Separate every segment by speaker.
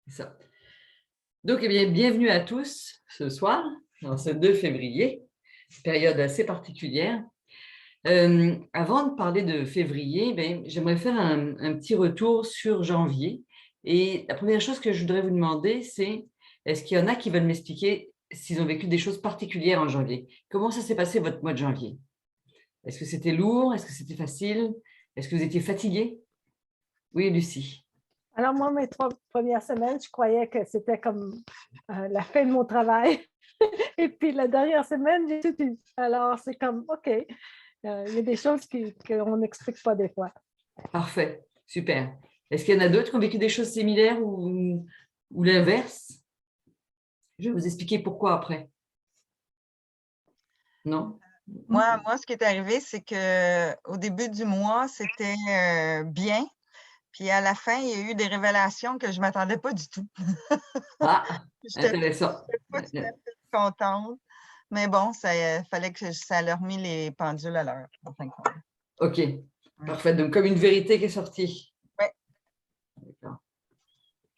Speaker 1: C'est ça. Donc, eh bien, bienvenue à tous ce soir, en ce 2 février, période assez particulière. Avant de parler de février, j'aimerais faire un petit retour sur janvier. Et la première chose que je voudrais vous demander, c'est est-ce qu'il y en a qui veulent m'expliquer s'ils ont vécu des choses particulières en janvier? Comment ça s'est passé votre mois de janvier? Est-ce que c'était lourd? Est-ce que c'était facile? Est-ce que vous étiez fatigué? Oui, Lucie.
Speaker 2: Alors moi, mes 3 premières semaines, je croyais que c'était comme, la fin de mon travail et puis la dernière semaine, j'ai tout eu. Alors c'est comme OK, il y a des choses qu'on n'explique pas des fois.
Speaker 1: Parfait, super. Est-ce qu'il y en a d'autres qui ont vécu des choses similaires ou l'inverse? Je vais vous expliquer pourquoi après. Non?
Speaker 3: Moi, ce qui est arrivé, c'est qu'au début du mois, c'était, bien. Puis à la fin, il y a eu des révélations que je ne m'attendais pas du tout.
Speaker 1: Ah,
Speaker 3: J'étais
Speaker 1: intéressant.
Speaker 3: pas tout à fait contente. Mais bon, ça, fallait que ça leur mis les pendules à l'heure, en fin de compte.
Speaker 1: OK, parfait. Donc, comme une vérité qui est sortie.
Speaker 3: Ouais.
Speaker 1: D'accord.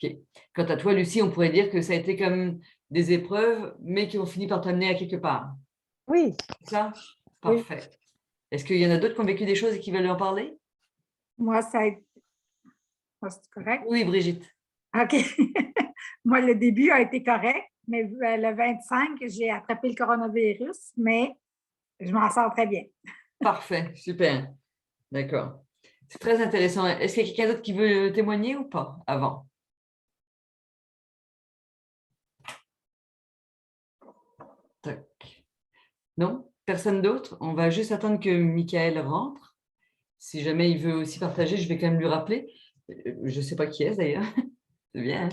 Speaker 1: OK. Quant à toi, Lucie, on pourrait dire que ça a été comme des épreuves, mais qui ont fini par t'amener à quelque part.
Speaker 2: Oui,
Speaker 1: C'est ça?
Speaker 2: oui.
Speaker 1: Parfait. Est-ce qu'il y en a d'autres qui ont vécu des choses et qui veulent en parler?
Speaker 4: Moi, ça a été. C'est correct?
Speaker 1: Oui, Brigitte.
Speaker 4: OK. Moi, le début a été correct, mais le 25, j'ai attrapé le coronavirus, mais je m'en sors très bien.
Speaker 1: Parfait, super. D'accord. C'est très intéressant. Est-ce qu'il y a quelqu'un d'autre qui veut témoigner ou pas avant? Tac. Non? Personne d'autre? On va juste attendre que Michael rentre. Si jamais il veut aussi partager, je vais quand même lui rappeler. Je ne sais pas qui est d'ailleurs. C'est bien. Hein?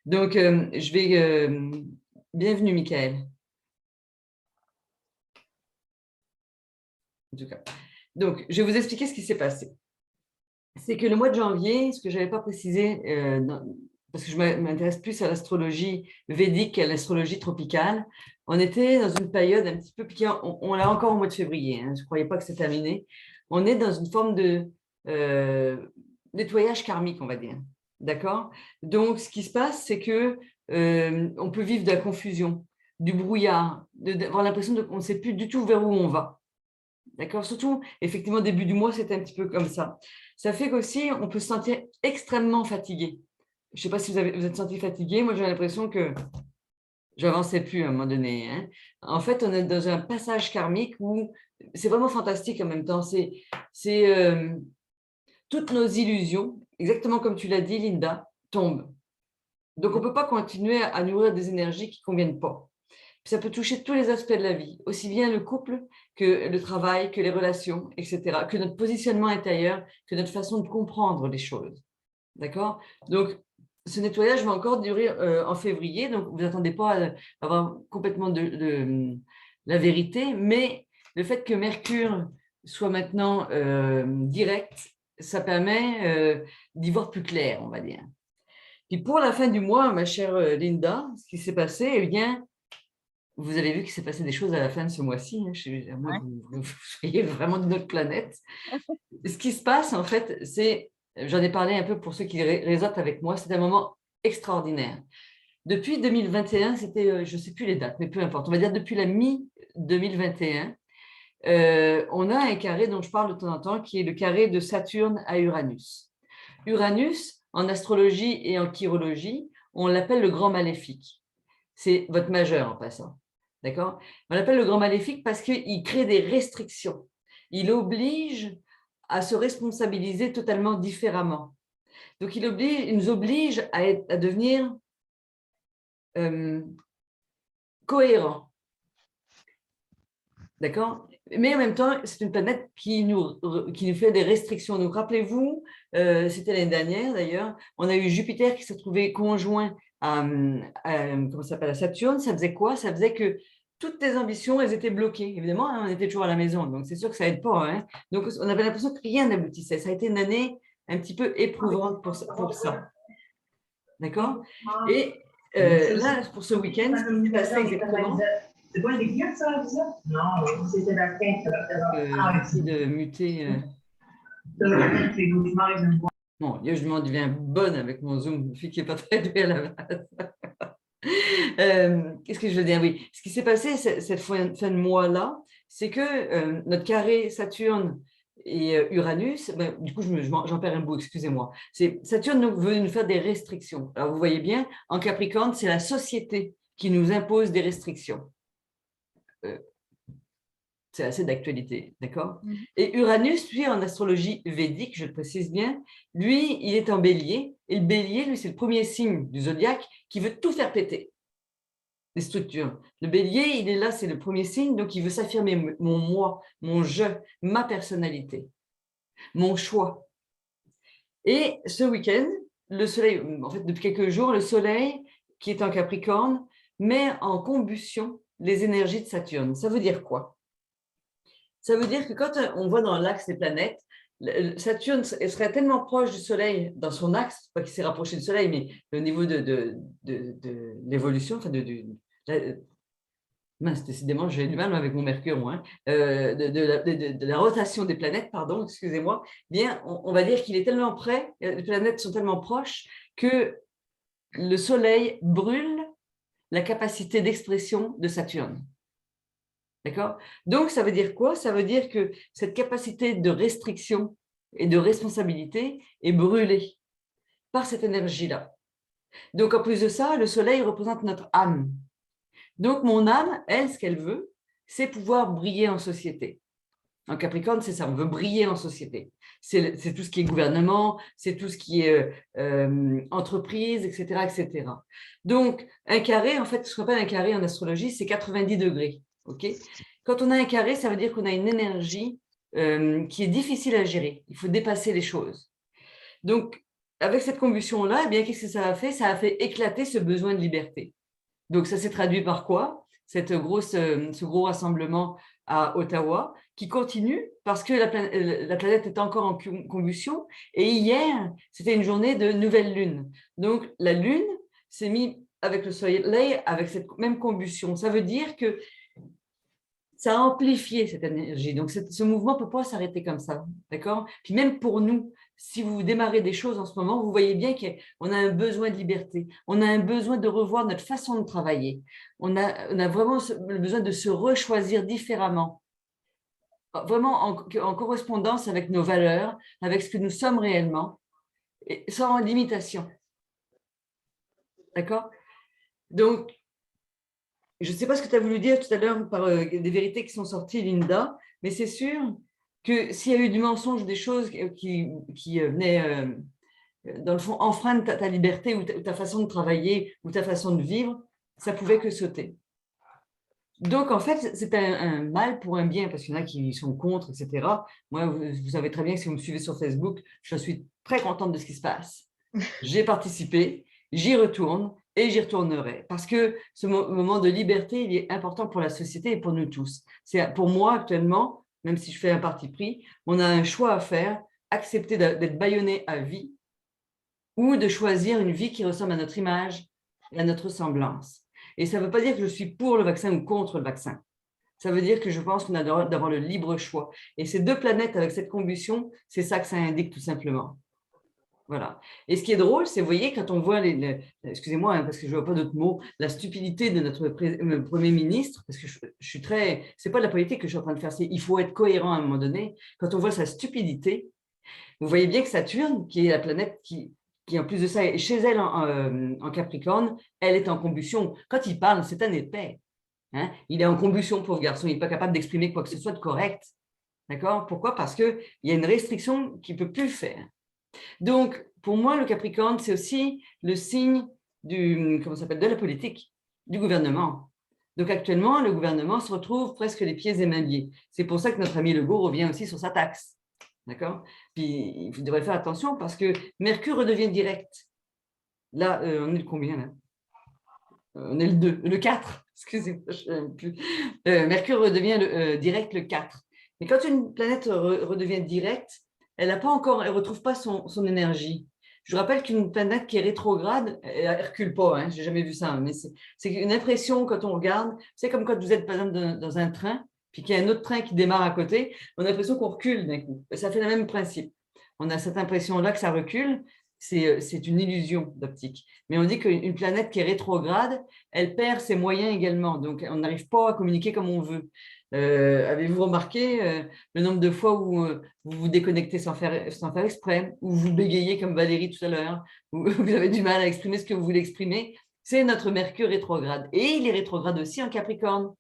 Speaker 1: Donc, je vais... bienvenue, Michael. En tout cas. Donc, je vais vous expliquer ce qui s'est passé. C'est que le mois de janvier, ce que je n'avais pas précisé, parce que je m'intéresse plus à l'astrologie védique qu'à l'astrologie tropicale, on était dans une période un petit peu, puis on l'a encore au mois de février, hein, je ne croyais pas que c'était terminé, on est dans une forme de nettoyage karmique, on va dire. D'accord? Donc, ce qui se passe, c'est que on peut vivre de la confusion, du brouillard, d'avoir l'impression qu'on ne sait plus du tout vers où on va. D'accord? Surtout, effectivement, début du mois, c'était un petit peu comme ça. Ça fait qu'aussi, on peut se sentir extrêmement fatigué. Je ne sais pas si vous êtes senti fatigué. Moi, j'ai l'impression que je n'avançais plus à un moment donné. Hein. En fait, on est dans un passage karmique où c'est vraiment fantastique en même temps. C'est toutes nos illusions, exactement comme tu l'as dit, Linda, tombent. Donc, on ne peut pas continuer à nourrir des énergies qui ne conviennent pas. Ça peut toucher tous les aspects de la vie, aussi bien le couple que le travail, que les relations, etc., que notre positionnement intérieur, que notre façon de comprendre les choses. D'accord? Donc, ce nettoyage va encore durer en février, donc vous n'attendez pas à avoir complètement de la vérité, mais le fait que Mercure soit maintenant direct, ça permet d'y voir plus clair, on va dire. Puis pour la fin du mois, ma chère Linda, ce qui s'est passé, eh bien, vous avez vu qu'il s'est passé des choses à la fin de ce mois-ci, hein, à moins que vous soyez vraiment d'une autre planète. Ce qui se passe, en fait, c'est, j'en ai parlé un peu pour ceux qui réseautent avec moi, c'est un moment extraordinaire. Depuis 2021, c'était, je ne sais plus les dates, mais peu importe, on va dire depuis la mi-2021, on a un carré dont je parle de temps en temps, qui est le carré de Saturne à Uranus. Uranus, en astrologie et en chirologie, on l'appelle le grand maléfique. C'est votre majeur en passant. D'accord? On l'appelle le grand maléfique parce qu'il crée des restrictions. Il oblige à se responsabiliser totalement différemment. Donc, il nous oblige à devenir cohérents. D'accord? Mais en même temps, c'est une planète qui nous fait des restrictions. Donc, rappelez-vous, c'était l'année dernière d'ailleurs, on a eu Jupiter qui s'est trouvé conjoint comment ça s'appelle, à Saturne. Ça faisait quoi? Ça faisait que toutes tes ambitions, elles étaient bloquées. Évidemment, hein, on était toujours à la maison, donc c'est sûr que ça n'aide pas. Hein. Donc, on avait l'impression que rien n'aboutissait. Ça a été une année un petit peu éprouvante pour ça. D'accord? Et là, pour ce week-end, ce qui s'est passé exactement...
Speaker 5: C'est pas une équipe, ça, ça? Non, c'est Sébastien qui l'a fait.
Speaker 1: J'essaie de muter.
Speaker 5: C'est
Speaker 1: Bon, je m'en deviens bonne avec mon Zoom, une fille qui n'est pas très douée à la base. Qu'est-ce que je veux dire? Oui, ce qui s'est passé cette fin de mois-là, c'est que notre carré Saturne et Uranus, ben, du coup, j'en perds un bout, excusez-moi. Saturne veut nous faire des restrictions. Alors, vous voyez bien, en Capricorne, c'est la société qui nous impose des restrictions. C'est assez d'actualité, d'accord? Et Uranus, lui, en astrologie védique, je le précise bien, lui, il est en bélier. Et le bélier, lui, c'est le premier signe du zodiaque qui veut tout faire péter, les structures. Le bélier, il est là, c'est le premier signe, donc il veut s'affirmer mon moi, mon je, ma personnalité, mon choix. Et ce week-end, le soleil, en fait, depuis quelques jours, le soleil, qui est en Capricorne, met en combustion les énergies de Saturne. Ça veut dire quoi? Ça veut dire que quand on voit dans l'axe des planètes, Saturne serait tellement proche du Soleil dans son axe, pas qu'il s'est rapproché du Soleil, mais au niveau de l'évolution, enfin mince, décidément, j'ai du mal avec mon Mercure, moi, hein, de la rotation des planètes, pardon, excusez-moi, bien, on va dire qu'il est tellement près, les planètes sont tellement proches que le Soleil brûle la capacité d'expression de Saturne. D'accord? Donc, ça veut dire quoi? Ça veut dire que cette capacité de restriction et de responsabilité est brûlée par cette énergie-là. Donc, en plus de ça, le soleil représente notre âme. Donc, mon âme, elle, ce qu'elle veut, c'est pouvoir briller en société. En Capricorne, c'est ça, on veut briller en société. C'est tout ce qui est gouvernement, c'est tout ce qui est entreprise, etc., etc. Donc, un carré, en fait, ce qu'on appelle un carré en astrologie, c'est 90 degrés. Okay. Quand on a un carré, ça veut dire qu'on a une énergie qui est difficile à gérer. Il faut dépasser les choses. Donc, avec cette combustion-là, eh bien, qu'est-ce que ça a fait? Ça a fait éclater ce besoin de liberté. Donc, ça s'est traduit par quoi? Ce gros rassemblement à Ottawa qui continue parce que la planète est encore en combustion. Et hier, c'était une journée de nouvelle lune. Donc, la lune s'est mise avec le soleil avec cette même combustion. Ça veut dire que ça a amplifié cette énergie. Donc, ce mouvement ne peut pas s'arrêter comme ça, d'accord? Puis même pour nous, si vous démarrez des choses en ce moment, vous voyez bien qu'on a un besoin de liberté, on a un besoin de revoir notre façon de travailler, on a vraiment le besoin de se rechoisir différemment, vraiment en correspondance avec nos valeurs, avec ce que nous sommes réellement, et sans limitation, d'accord? Donc, je ne sais pas ce que tu as voulu dire tout à l'heure par des vérités qui sont sorties, Linda, mais c'est sûr que s'il y a eu du mensonge, des choses qui venaient, dans le fond, enfreindre ta liberté ou ta façon de travailler ou ta façon de vivre, ça pouvait que sauter. Donc, en fait, c'est un mal pour un bien, parce qu'il y en a qui sont contre, etc. Moi, vous savez très bien que si vous me suivez sur Facebook, je suis très contente de ce qui se passe. J'ai participé, j'y retourne et j'y retournerai. Parce que ce moment de liberté, il est important pour la société et pour nous tous. Pour moi, actuellement, même si je fais un parti pris, on a un choix à faire, accepter d'être bâillonné à vie ou de choisir une vie qui ressemble à notre image et à notre ressemblance. Et ça ne veut pas dire que je suis pour le vaccin ou contre le vaccin. Ça veut dire que je pense qu'on a le droit d'avoir le libre choix. Et ces deux planètes avec cette combustion, c'est ça que ça indique tout simplement. Voilà. Et ce qui est drôle, c'est, vous voyez, quand on voit excusez-moi, hein, parce que je ne vois pas d'autres mots, la stupidité de notre Premier ministre, parce que je suis très, c'est pas de la politique que je suis en train de faire, il faut être cohérent à un moment donné. Quand on voit sa stupidité, vous voyez bien que Saturne, qui est la planète qui en plus de ça, est chez elle en Capricorne, elle est en combustion. Quand il parle, c'est un épais. Hein? Il est en combustion, pauvre garçon, il n'est pas capable d'exprimer quoi que ce soit de correct. D'accord? Pourquoi? Parce qu'il y a une restriction qu'il ne peut plus faire. Donc, pour moi, le Capricorne, c'est aussi le signe de la politique, du gouvernement. Donc, actuellement, le gouvernement se retrouve presque les pieds et mains liés. C'est pour ça que notre ami Legault revient aussi sur sa taxe. D'accord? Puis, il devrait faire attention parce que Mercure redevient direct. Là, on est le combien, là? On est le 4. Excusez-moi, je ne sais plus. Mercure redevient direct le 4. Mais quand une planète redevient directe, elle ne retrouve pas son énergie. Je vous rappelle qu'une planète qui est rétrograde, elle ne recule pas, hein, je n'ai jamais vu ça, mais c'est une impression quand on regarde. C'est comme quand vous êtes, par exemple, dans un train, puis qu'il y a un autre train qui démarre à côté, on a l'impression qu'on recule d'un coup. Ça fait le même principe. on a cette impression-là que ça recule. C'est une illusion d'optique. Mais on dit qu'une planète qui est rétrograde, elle perd ses moyens également. Donc, on n'arrive pas à communiquer comme on veut. Avez-vous remarqué le nombre de fois où vous vous déconnectez sans faire exprès, ou vous bégayez comme Valérie tout à l'heure, ou vous avez du mal à exprimer ce que vous voulez exprimer? C'est notre Mercure rétrograde. Et il est rétrograde aussi en Capricorne.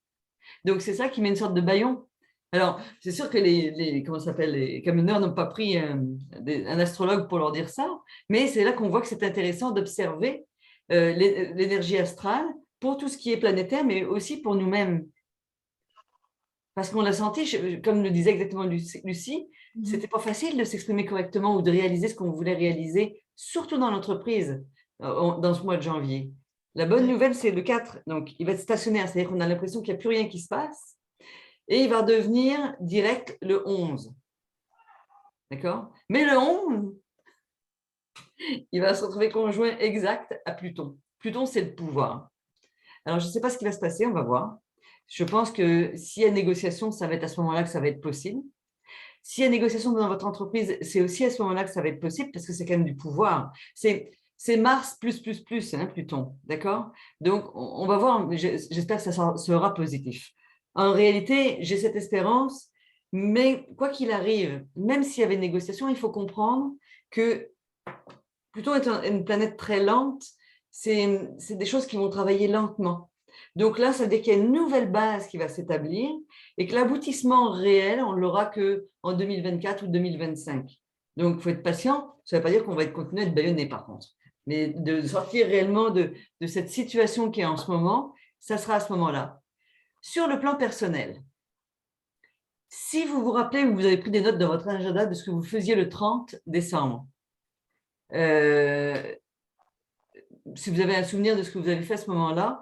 Speaker 1: Donc, c'est ça qui met une sorte de bâillon. Alors, c'est sûr que les camionneurs n'ont pas pris un astrologue pour leur dire ça, mais c'est là qu'on voit que c'est intéressant d'observer l'énergie astrale pour tout ce qui est planétaire, mais aussi pour nous-mêmes. Parce qu'on l'a senti, comme le disait exactement Lucie, c'était pas facile de s'exprimer correctement ou de réaliser ce qu'on voulait réaliser, surtout dans l'entreprise, dans ce mois de janvier. La bonne nouvelle, c'est le 4, donc il va être stationnaire, c'est-à-dire qu'on a l'impression qu'il n'y a plus rien qui se passe. Et il va devenir direct le 11. D'accord? Mais le 11, il va se retrouver conjoint exact à Pluton. Pluton, c'est le pouvoir. Alors, je ne sais pas ce qui va se passer, on va voir. Je pense que s'il y a négociation, ça va être à ce moment-là que ça va être possible. S'il y a négociation dans votre entreprise, c'est aussi à ce moment-là que ça va être possible parce que c'est quand même du pouvoir. C'est Mars plus, hein, Pluton. D'accord? Donc, on va voir. J'espère que ça sera positif. En réalité, j'ai cette espérance, mais quoi qu'il arrive, même s'il y avait négociation, il faut comprendre que Pluton est une planète très lente, c'est des choses qui vont travailler lentement. Donc là, ça veut dire qu'il y a une nouvelle base qui va s'établir et que l'aboutissement réel, on ne l'aura qu'en 2024 ou 2025. Donc, il faut être patient. Ça ne veut pas dire qu'on va continuer à être bâillonné, par contre. Mais de sortir réellement de cette situation qui est en ce moment, ça sera à ce moment-là. Sur le plan personnel, si vous vous rappelez ou vous avez pris des notes dans votre agenda de ce que vous faisiez le 30 décembre, si vous avez un souvenir de ce que vous avez fait à ce moment-là,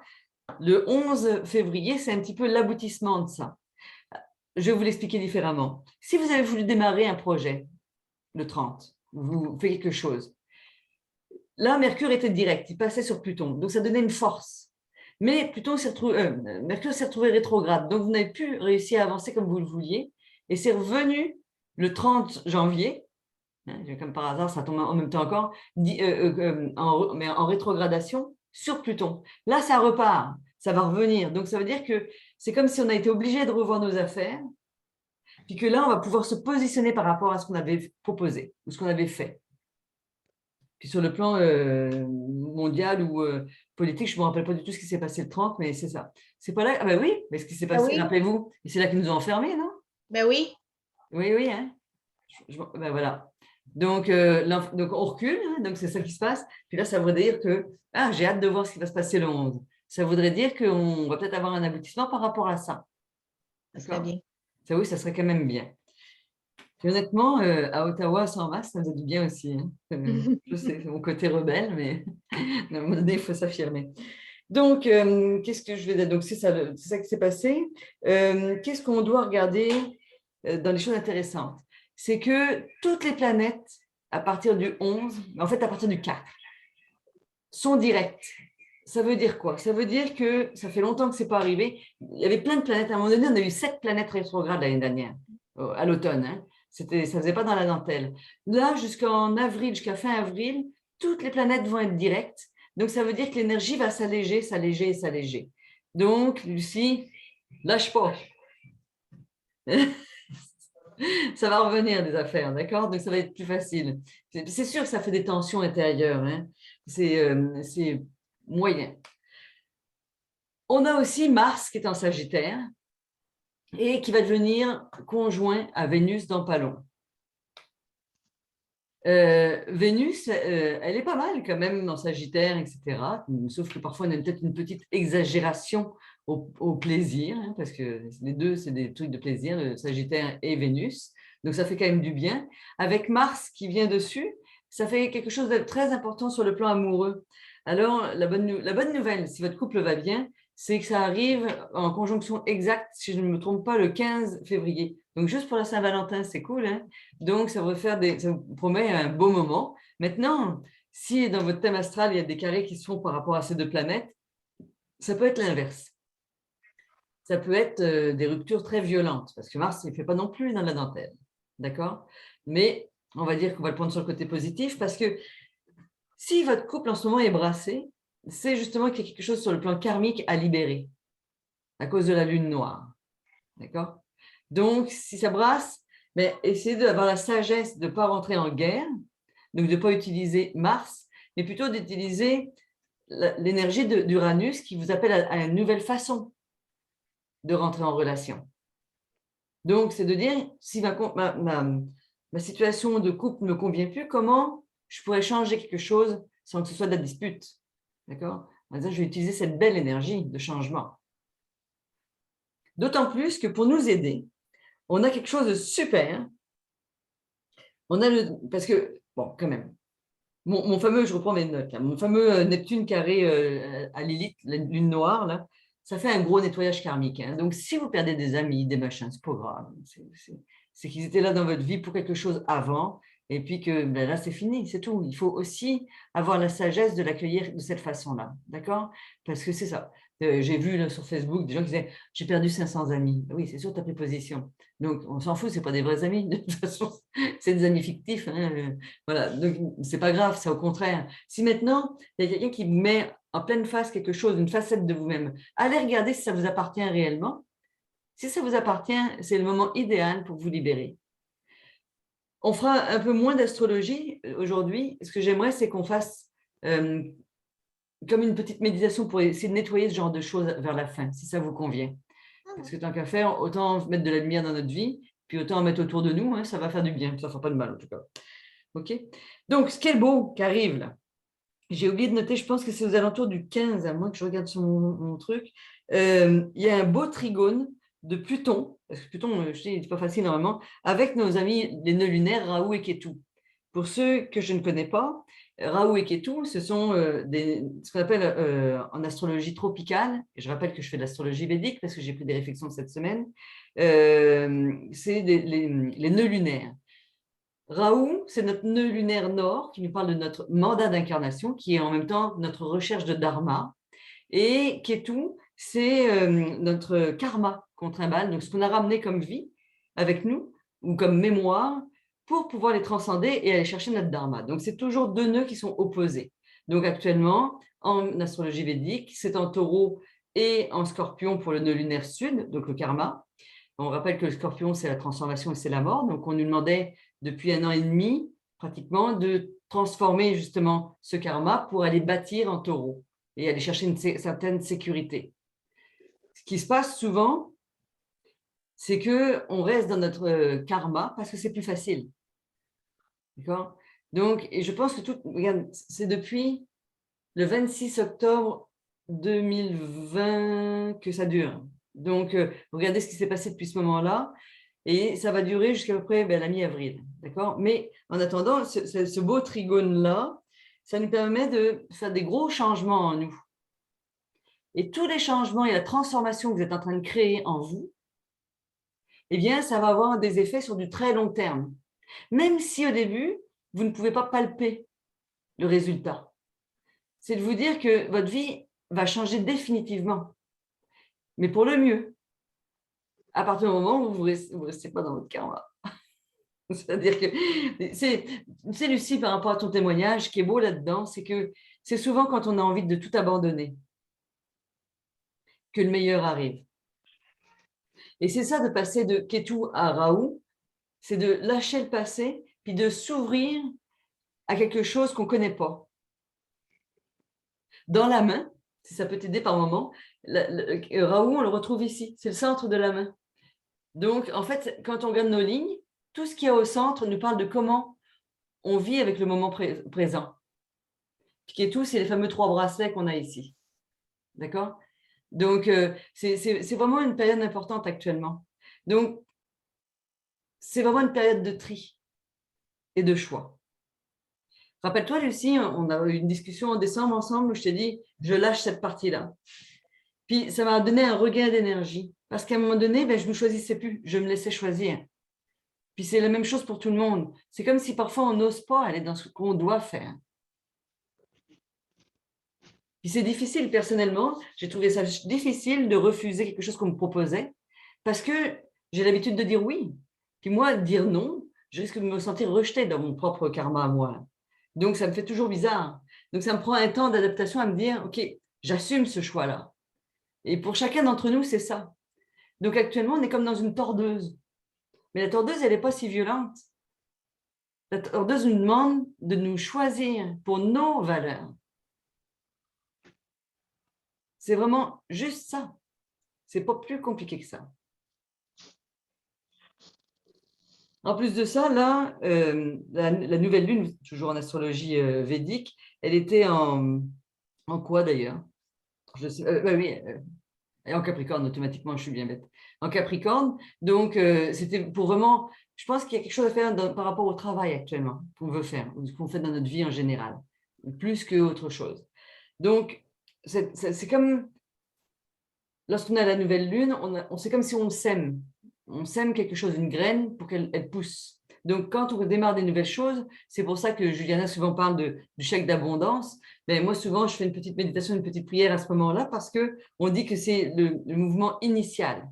Speaker 1: le 11 février, c'est un petit peu l'aboutissement de ça. Je vais vous l'expliquer différemment. Si vous avez voulu démarrer un projet le 30, vous faites quelque chose, là, Mercure était direct, il passait sur Pluton, donc ça donnait une force. Mais Mercure s'est retrouvé rétrograde, donc vous n'avez plus réussi à avancer comme vous le vouliez, et c'est revenu le 30 janvier, comme par hasard, ça tombe en même temps encore, mais en rétrogradation sur Pluton. Là, ça repart, ça va revenir. Donc, ça veut dire que c'est comme si on a été obligé de revoir nos affaires, puis que là, on va pouvoir se positionner par rapport à ce qu'on avait proposé ou ce qu'on avait fait. Puis sur le plan mondial ou politique, je ne me rappelle pas du tout ce qui s'est passé le 30, mais c'est ça. C'est pas là. Ah ben oui, mais ce qui s'est passé,
Speaker 6: oui.
Speaker 1: rappelez-vous, c'est là qu'ils nous ont enfermés, non?
Speaker 6: Ben oui.
Speaker 1: Oui, hein. Ben voilà. Donc, donc on recule, hein, donc c'est ça qui se passe. Puis là, ça voudrait dire que j'ai hâte de voir ce qui va se passer le 11. Ça voudrait dire qu'on va peut-être avoir un aboutissement par rapport à ça.
Speaker 6: Ça serait bien.
Speaker 1: Ça, oui, ça serait quand même bien. Et honnêtement, à Ottawa, sans masque, ça faisait du bien aussi. Hein. Je sais, c'est mon côté rebelle, mais à un moment donné, il faut s'affirmer. Donc, qu'est-ce que je vais dire? Donc, c'est ça qui s'est passé. Qu'est-ce qu'on doit regarder dans les choses intéressantes? C'est que toutes les planètes, à partir du 11, en fait, à partir du 4, sont directes. Ça veut dire quoi? Ça veut dire que ça fait longtemps que ce n'est pas arrivé. Il y avait plein de planètes. À un moment donné, on a eu 7 planètes rétrogrades l'année dernière, à l'automne. Hein. Ça ne faisait pas dans la dentelle. Là, jusqu'en avril, jusqu'à fin avril, toutes les planètes vont être directes. Donc, ça veut dire que l'énergie va s'alléger, s'alléger et s'alléger. Donc, Lucie, lâche pas. Ça va revenir des affaires, d'accord? Donc, ça va être plus facile. C'est sûr que ça fait des tensions intérieures. Hein? C'est moyen. On a aussi Mars qui est en Sagittaire et qui va devenir conjoint à Vénus dans pas long. Vénus, elle est pas mal quand même dans Sagittaire, etc. Sauf que parfois, on a peut-être une petite exagération au plaisir, hein, parce que les deux, c'est des trucs de plaisir, le Sagittaire et Vénus. Donc, ça fait quand même du bien. Avec Mars qui vient dessus, ça fait quelque chose de très important sur le plan amoureux. Alors, la bonne nouvelle, si votre couple va bien, c'est que ça arrive en conjonction exacte, si je ne me trompe pas, le 15 février. Donc, juste pour la Saint-Valentin, c'est cool. Hein? Donc, ça vous promet un beau moment. Maintenant, si dans votre thème astral, il y a des carrés qui se font par rapport à ces deux planètes, ça peut être l'inverse. Ça peut être des ruptures très violentes, parce que Mars, il ne fait pas non plus dans la dentelle. D'accord? Mais on va dire qu'on va le prendre sur le côté positif, parce que si votre couple en ce moment est brassé, c'est justement qu'il y a quelque chose sur le plan karmique à libérer à cause de la lune noire. D'accord? Donc, si ça brasse, mais essayez d'avoir la sagesse de ne pas rentrer en guerre, donc de ne pas utiliser Mars, mais plutôt d'utiliser l'énergie d'Uranus qui vous appelle à une nouvelle façon de rentrer en relation. Donc, c'est de dire, si ma situation de couple ne me convient plus, comment je pourrais changer quelque chose sans que ce soit de la dispute. D'accord? Je vais utiliser cette belle énergie de changement. D'autant plus que pour nous aider, on a quelque chose de super. Parce que, bon, quand même, mon fameux, je reprends mes notes, là, mon fameux Neptune carré à Lilith, la lune noire, là, ça fait un gros nettoyage karmique. Hein. Donc, si vous perdez des amis, des machins, c'est pas grave. C'est qu'ils étaient là dans votre vie pour quelque chose avant, et puis que ben là, c'est fini, c'est tout. Il faut aussi avoir la sagesse de l'accueillir de cette façon-là. D'accord? Parce que c'est ça. J'ai vu là, sur Facebook des gens qui disaient « J'ai perdu 500 amis. » Oui, c'est sûr, tu as pris position. Donc, on s'en fout, ce n'est pas des vrais amis. De toute façon, c'est des amis fictifs. Hein. Voilà. Donc, ce n'est pas grave, c'est au contraire. Si maintenant, il y a quelqu'un qui met en pleine face quelque chose, une facette de vous-même, allez regarder si ça vous appartient réellement. Si ça vous appartient, c'est le moment idéal pour vous libérer. On fera un peu moins d'astrologie aujourd'hui. Ce que j'aimerais, c'est qu'on fasse comme une petite méditation pour essayer de nettoyer ce genre de choses vers la fin, si ça vous convient. Parce que tant qu'à faire, autant mettre de la lumière dans notre vie, puis autant en mettre autour de nous, hein, ça va faire du bien, ça ne fera pas de mal en tout cas. OK? Donc, ce qui est beau qui arrive là, j'ai oublié de noter, je pense que c'est aux alentours du 15, à moins que je regarde sur mon truc, il y a un beau trigone de Pluton, parce que Pluton, je dis, il n'est pas facile normalement, avec nos amis les nœuds lunaires, Rahu et Ketu. Pour ceux que je ne connais pas, Rahu et Ketu, ce sont ce qu'on appelle en astrologie tropicale, et je rappelle que je fais de l'astrologie védique parce que j'ai pris des réflexions cette semaine, c'est les nœuds lunaires. Rahu, c'est notre nœud lunaire nord qui nous parle de notre mandat d'incarnation, qui est en même temps notre recherche de dharma. Et Ketu, c'est notre karma qu'on trimballe, donc ce qu'on a ramené comme vie avec nous, ou comme mémoire, pour pouvoir les transcender et aller chercher notre dharma. Donc, c'est toujours deux nœuds qui sont opposés. Donc, actuellement, en astrologie védique, c'est en taureau et en scorpion pour le nœud lunaire sud, donc le karma. On rappelle que le scorpion, c'est la transformation et c'est la mort. Donc, on nous demandait depuis 1 an et demi, pratiquement, de transformer justement ce karma pour aller bâtir en taureau et aller chercher une certaine sécurité. Ce qui se passe souvent, c'est qu'on reste dans notre karma parce que c'est plus facile. D'accord? Donc, et je pense que regarde, c'est depuis le 26 octobre 2020 que ça dure. Donc, regardez ce qui s'est passé depuis ce moment-là. Et ça va durer jusqu'à peu près la mi-avril. D'accord? Mais en attendant, ce beau trigone-là, ça nous permet de faire des gros changements en nous. Et tous les changements et la transformation que vous êtes en train de créer en vous, eh bien, ça va avoir des effets sur du très long terme. Même si au début, vous ne pouvez pas palper le résultat. C'est de vous dire que votre vie va changer définitivement, mais pour le mieux, à partir du moment où vous ne restez pas dans votre karma. C'est-à-dire que, c'est Lucie, par rapport à ton témoignage, ce qui est beau là-dedans, c'est que c'est souvent quand on a envie de tout abandonner que le meilleur arrive. Et c'est ça de passer de Ketu à Rahu, c'est de lâcher le passé, puis de s'ouvrir à quelque chose qu'on ne connaît pas. Dans la main, si ça peut t'aider par moment, Rahu, on le retrouve ici, c'est le centre de la main. Donc, en fait, quand on regarde nos lignes, tout ce qu'il y a au centre nous parle de comment on vit avec le moment présent. Ketu, c'est les fameux 3 bracelets qu'on a ici. D'accord? Donc, c'est vraiment une période importante actuellement. Donc, c'est vraiment une période de tri et de choix. Rappelle-toi, Lucie, on a eu une discussion en décembre ensemble où je t'ai dit, je lâche cette partie-là. Puis, ça m'a donné un regain d'énergie. Parce qu'à un moment donné, je ne me choisissais plus, je me laissais choisir. Puis, c'est la même chose pour tout le monde. C'est comme si parfois, on n'ose pas aller dans ce qu'on doit faire. Puis c'est difficile personnellement, j'ai trouvé ça difficile de refuser quelque chose qu'on me proposait parce que j'ai l'habitude de dire oui. Puis moi, dire non, je risque de me sentir rejetée dans mon propre karma à moi. Donc, ça me fait toujours bizarre. Donc, ça me prend un temps d'adaptation à me dire, OK, j'assume ce choix-là. Et pour chacun d'entre nous, c'est ça. Donc, actuellement, on est comme dans une tordeuse. Mais la tordeuse, elle n'est pas si violente. La tordeuse nous demande de nous choisir pour nos valeurs. C'est vraiment juste ça. C'est pas plus compliqué que ça. En plus de ça, là, la nouvelle lune, toujours en astrologie védique, elle était en quoi d'ailleurs? Oui, et en Capricorne, automatiquement, je suis bien bête. En Capricorne, donc c'était pour vraiment, je pense qu'il y a quelque chose à faire par rapport au travail actuellement qu'on veut faire, ou qu'on fait dans notre vie en général, plus qu'autre chose. Donc, c'est comme, lorsqu'on a la nouvelle lune, c'est comme si on sème. On sème quelque chose, une graine, pour qu'elle pousse. Donc, quand on démarre des nouvelles choses, c'est pour ça que Juliana souvent parle du chèque d'abondance. Mais moi, souvent, je fais une petite méditation, une petite prière à ce moment-là parce qu'on dit que c'est le mouvement initial.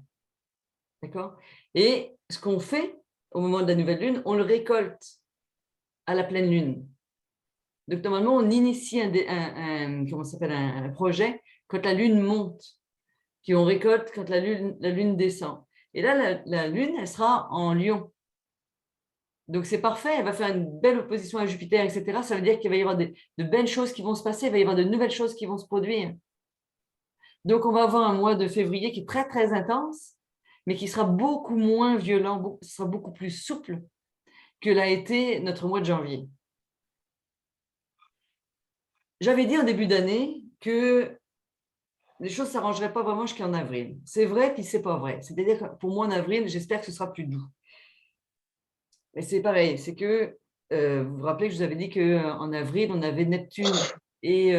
Speaker 1: D'accord? Et ce qu'on fait au moment de la nouvelle lune, on le récolte à la pleine lune. Donc, normalement, on initie comment ça s'appelle, un projet quand la lune monte, puis on récolte quand la lune descend. Et là, la lune, elle sera en lion. Donc, c'est parfait, elle va faire une belle opposition à Jupiter, etc. Ça veut dire qu'il va y avoir de belles choses qui vont se passer, il va y avoir de nouvelles choses qui vont se produire. Donc, on va avoir un mois de février qui est très, très intense, mais qui sera beaucoup moins violent, sera beaucoup plus souple que l'a été notre mois de janvier. J'avais dit en début d'année que les choses ne s'arrangeraient pas vraiment jusqu'en avril. C'est vrai, puis c'est pas vrai. C'est-à-dire que pour moi, en avril, j'espère que ce sera plus doux. Mais c'est pareil, c'est que vous vous rappelez que je vous avais dit qu'en avril, on avait Neptune et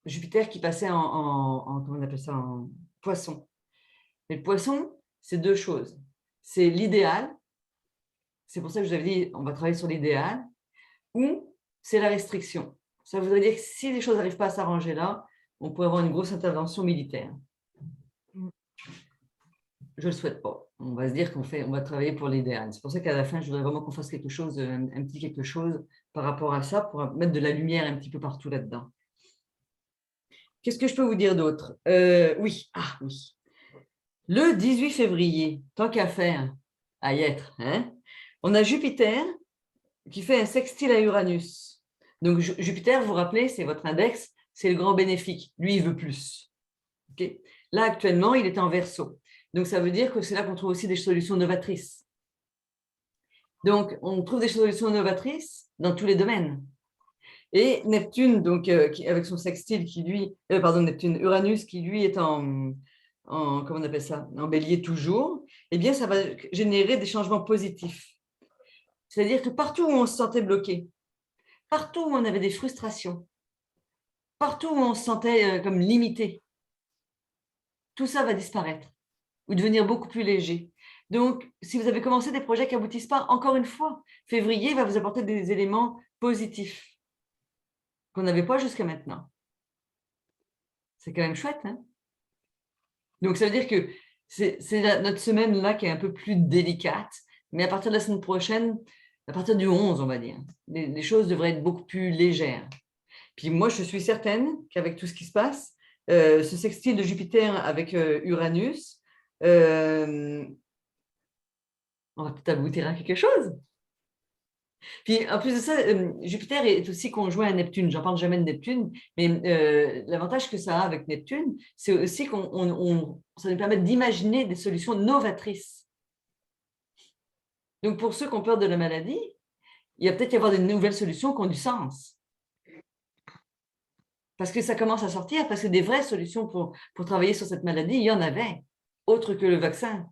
Speaker 1: Jupiter qui passaient comment on appelle ça, en poisson. Mais le poisson, c'est deux choses. C'est l'idéal, c'est pour ça que je vous avais dit on va travailler sur l'idéal, ou c'est la restriction. Ça voudrait dire que si les choses n'arrivent pas à s'arranger là, on pourrait avoir une grosse intervention militaire. Je ne le souhaite pas. On va se dire on va travailler pour l'idéal. C'est pour ça qu'à la fin, je voudrais vraiment qu'on fasse quelque chose, un petit quelque chose par rapport à ça, pour mettre de la lumière un petit peu partout là-dedans. Qu'est-ce que je peux vous dire d'autre? Oui. Le 18 février, tant qu'à faire, à y être, hein, on a Jupiter qui fait un sextile à Uranus. Donc, Jupiter, vous vous rappelez, c'est votre index, c'est le grand bénéfique. Lui, il veut plus. Okay. Là, actuellement, il est en Verseau. Donc, ça veut dire que c'est là qu'on trouve aussi des solutions novatrices. Donc, on trouve des solutions novatrices dans tous les domaines. Et Neptune, donc, avec son sextile, Neptune, Uranus, qui lui est comment on appelle ça, en bélier toujours, eh bien, ça va générer des changements positifs. C'est-à-dire que partout où on se sentait bloqué, partout où on avait des frustrations, partout où on se sentait comme limité, tout ça va disparaître ou devenir beaucoup plus léger. Donc, si vous avez commencé des projets qui n'aboutissent pas, encore une fois, février va vous apporter des éléments positifs qu'on n'avait pas jusqu'à maintenant. C'est quand même chouette, hein? Donc, ça veut dire que c'est notre semaine là qui est un peu plus délicate, mais à partir de la semaine prochaine, à partir du 11, on va dire, les choses devraient être beaucoup plus légères. Puis moi, je suis certaine qu'avec tout ce qui se passe, ce sextile de Jupiter avec Uranus, on va peut-être aboutir à quelque chose. Puis en plus de ça, Jupiter est aussi conjoint à Neptune. J'en parle jamais de Neptune, mais l'avantage que ça a avec Neptune, c'est aussi ça nous permet d'imaginer des solutions novatrices. Donc pour ceux qui ont peur de la maladie, il va peut-être y avoir des nouvelles solutions qui ont du sens. Parce que ça commence à sortir, parce que des vraies solutions pour travailler sur cette maladie, il y en avait, autre que le vaccin.